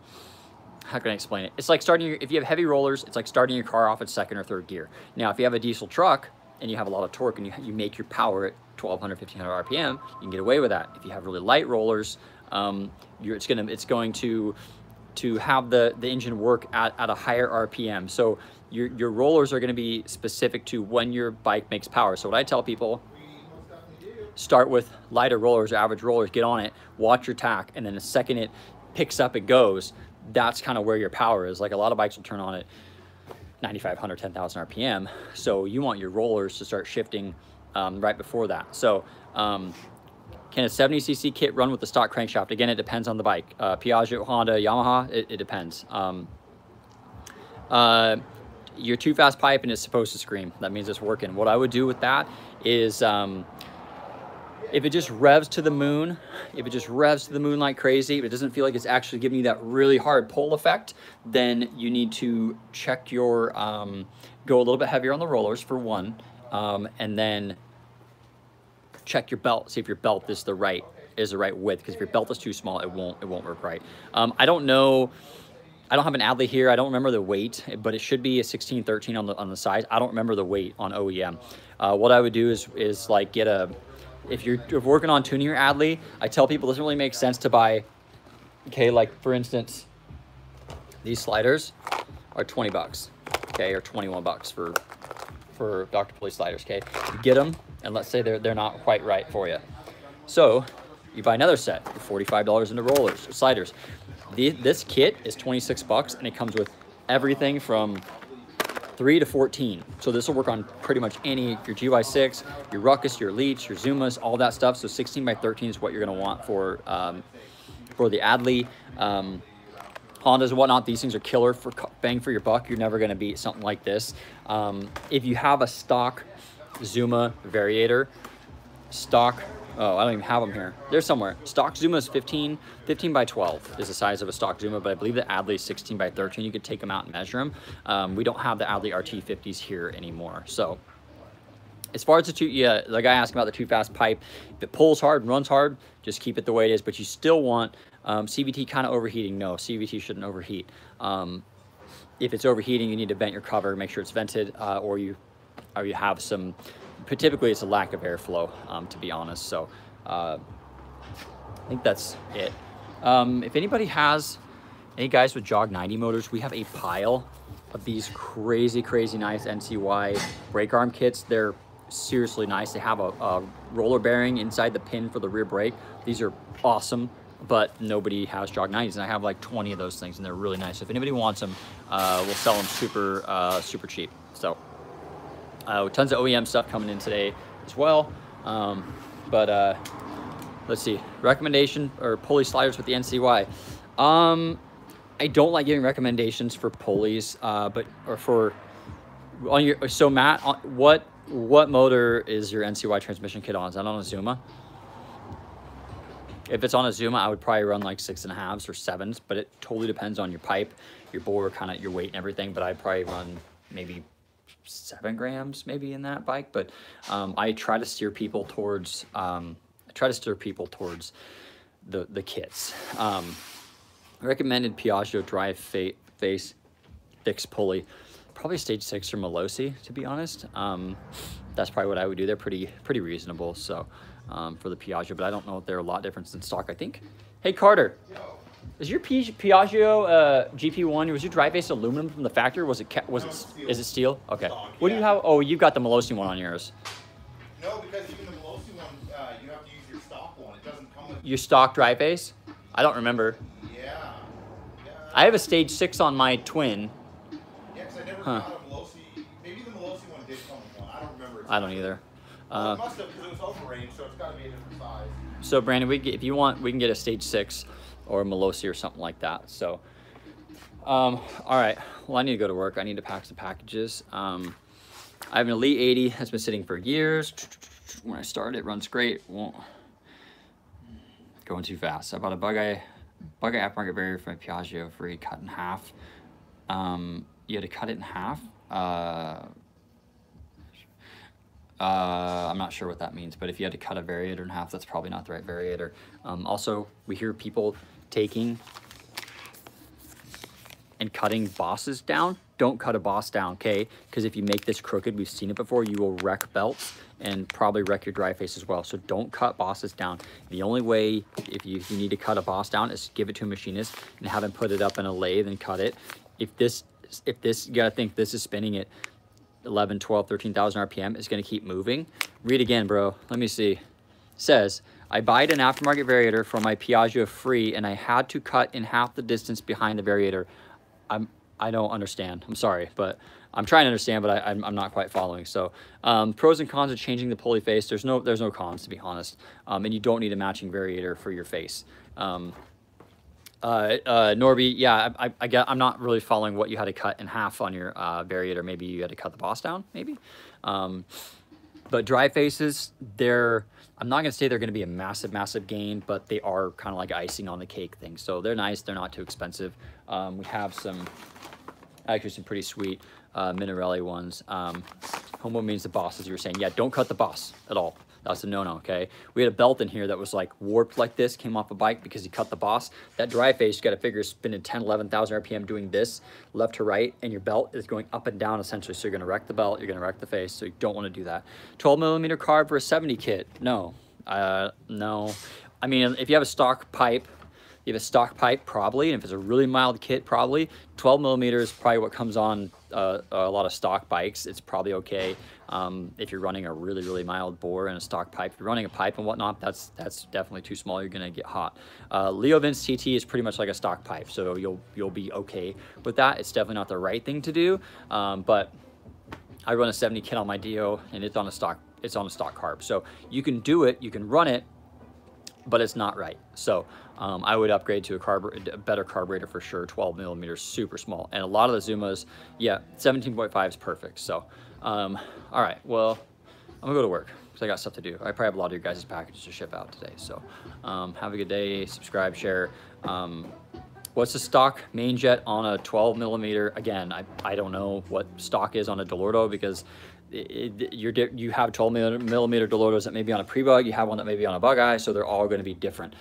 can I explain it? It's like if you have heavy rollers, it's like starting your car off at second or third gear. Now, if you have a diesel truck and you have a lot of torque and you make your power at 1,200, 1,500 RPM, you can get away with that. If you have really light rollers, it's going to have the engine work at a higher RPM. So your rollers are going to be specific to when your bike makes power. So what I tell people, start with lighter rollers, average rollers, get on it, watch your tack, and then the second it picks up, it goes. That's kind of where your power is. Like a lot of bikes will turn on at 9,500, 10,000 RPM. So you want your rollers to start shifting right before that. So can a 70cc kit run with the stock crankshaft? Again, it depends on the bike. Piaggio, Honda, Yamaha, it depends. Your too fast pipe and it's supposed to scream. That means it's working. What I would do with that is if it just revs to the moon, like crazy, if it doesn't feel like it's actually giving you that really hard pull effect, then you need to check your, go a little bit heavier on the rollers for one, and then check your belt, see if your belt is the right width, because if your belt is too small, it won't work right. I don't know, I don't have an Adley here. I don't remember the weight, but it should be a 16-13 on the size. I don't remember the weight on OEM. What I would do is like get a, if you're working on tuning your Adley, I tell people it doesn't really make sense to buy, okay, like for instance, these sliders are 20 bucks, okay, or 21 bucks for Dr. Pulley sliders, okay? You get them, and let's say they're not quite right for you. So you buy another set for $45 into rollers, sliders. This kit is 26 bucks, and it comes with everything from 3 to 14. So this will work on pretty much any, your GY6, your Ruckus, your Leech, your Zumas, all that stuff. So 16 by 13 is what you're gonna want for the Adley. Hondas and whatnot, these things are killer for bang for your buck. You're never gonna beat something like this. If you have a stock Zuma variator, oh, I don't even have them here. They're somewhere. Stock Zuma is 15 by 12 is the size of a stock Zuma, but I believe the Adley is 16 by 13. You could take them out and measure them. We don't have the Adley RT50s here anymore. So as far as the guy asked about the too fast pipe, if it pulls hard and runs hard, just keep it the way it is, but you still want CVT kind of overheating. No, CVT shouldn't overheat. If it's overheating, you need to vent your cover, make sure it's vented, or you have some, typically it's a lack of airflow, to be honest. So I think that's it. If anybody has any guys with Jog 90 motors, we have a pile of these crazy nice NCY brake arm kits. They're seriously nice. They have a roller bearing inside the pin for the rear brake. These are awesome, but nobody has Jog 90s, and I have like 20 of those things, and they're really nice. So if anybody wants them, we'll sell them super cheap. So tons of OEM stuff coming in today as well. Let's see, recommendation or pulley sliders with the NCY. I don't like giving recommendations for pulleys, so Matt, what What motor is your NCY transmission kit on? Is that on a Zuma? If it's on a Zuma, I would probably run like 6.5s or 7s, but it totally depends on your pipe, your bore, kind of your weight and everything. But I'd probably run maybe 7 grams maybe in that bike. But I try to steer people towards the kits. Recommended Piaggio drive face fixed pulley, probably stage 6 or Malossi, to be honest. That's probably what I would do. They're pretty reasonable. So for the Piaggio, but I don't know if they're a lot different than stock, I think. Hey Carter, is your Piaggio GP1, was your drive face aluminum from the factory? Is it steel? Okay. Stock, What do you have? Oh, you got the Malossi one on yours. No, because even the Malossi one, you have to use your stock one. It doesn't come with Your stock drive face? I don't remember. Yeah. I have a stage 6 on my twin. Yeah, because I never got a Malossi. Maybe the Malossi one did come with one. I don't remember. I don't either. Well, it must have, because it was over range, so it's got to be a different size. So Brandon, if you want, we can get a stage 6 or a Malossi or something like that. So, all right. Well, I need to go to work. I need to pack some packages. I have an Elite 80 that's been sitting for years. When I started, it runs great. Won't going too fast. I bought a Bug-Eye aftermarket barrier from Piaggio free, cut in half. You had to cut it in half. I'm not sure what that means, but if you had to cut a variator in half, that's probably not the right variator. Also, we hear people taking and cutting bosses down. Don't cut a boss down, okay? Because if you make this crooked, we've seen it before, you will wreck belts and probably wreck your drive face as well. So don't cut bosses down. The only way, if you need to cut a boss down, is give it to a machinist and have him put it up in a lathe and cut it. If this, you gotta think this is spinning at 11, 12, 13,000 RPM, is gonna keep moving. Read again, bro. Let me see. It says, I bought an aftermarket variator for my Piaggio free and I had to cut in half the distance behind the variator. I don't understand. I'm sorry, but I'm trying to understand, but I'm not quite following. So pros and cons of changing the pulley face. There's no cons, to be honest. And you don't need a matching variator for your face. Norby, yeah, I'm not really following what you had to cut in half on your variator. Maybe you had to cut the boss down, maybe. But drive faces, I'm not gonna say they're gonna be a massive gain, but they are kind of like icing on the cake thing. So they're nice, they're not too expensive. We have some pretty sweet Minarelli ones. Homo means the boss, as you were saying. Yeah, don't cut the boss at all. That's a no-no, okay? We had a belt in here that was like warped like this, came off a bike because he cut the boss. That drive face, you gotta figure, spinning 10, 11,000 RPM doing this, left to right, and your belt is going up and down essentially. So you're gonna wreck the belt, you're gonna wreck the face, so you don't wanna do that. 12mm carb for a 70 kit, no. No. I mean, if you have a stock pipe, probably, and if it's a really mild kit, probably. 12mm is probably what comes on a lot of stock bikes. It's probably okay if you're running a really mild bore and a stock pipe. If you're running a pipe and whatnot, that's definitely too small. You're gonna get hot. Leo Vince TT is pretty much like a stock pipe, so you'll be okay with that. It's definitely not the right thing to do, but I run a 70 kit on my Dio, and it's on a stock carb. So you can do it, you can run it, but it's not right. So I would upgrade to a better carburetor for sure. 12mm, super small. And a lot of the Zumas, yeah, 17.5 is perfect. So, all right, well, I'm gonna go to work because I got stuff to do. I probably have a lot of your guys' packages to ship out today. So have a good day, subscribe, share. What's the stock main jet on a 12mm? Again, I don't know what stock is on a Delorto because you have 12mm Delortos that may be on a pre-bug, you have one that may be on a Bug-Eye, so they're all going to be different.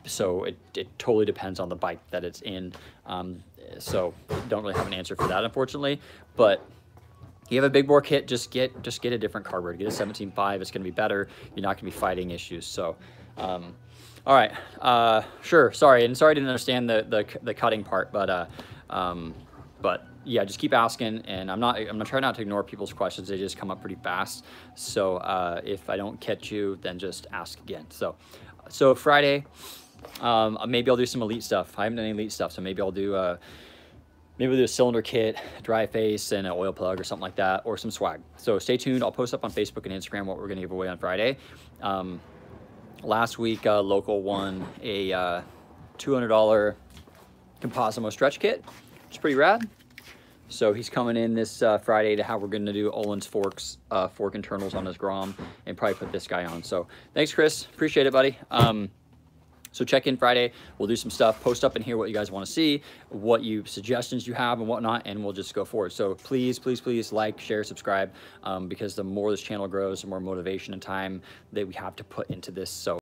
So it totally depends on the bike that it's in. So don't really have an answer for that, unfortunately. But you have a big bore kit, just get a different carburetor. Get a 17.5, it's going to be better. You're not going to be fighting issues. So, all right, sure. Sorry, and sorry I didn't understand the cutting part, but yeah, just keep asking, and I'm gonna try not to ignore people's questions. They just come up pretty fast. So if I don't catch you, then just ask again. So Friday, maybe I'll do some elite stuff. I haven't done any elite stuff, so maybe I'll do a cylinder kit, dry face, and an oil plug or something like that, or some swag. So stay tuned. I'll post up on Facebook and Instagram what we're gonna give away on Friday. Last week, Local won a $200 Composimo stretch kit, which is pretty rad. So he's coming in this Friday to how we're going to do Olin's forks, fork internals on his Grom, and probably put this guy on. So thanks, Chris. Appreciate it, buddy. So check in Friday. We'll do some stuff. Post up in here what you guys want to see, what suggestions you have and whatnot, and we'll just go forward. So please, please, please like, share, subscribe, because the more this channel grows, the more motivation and time that we have to put into this. So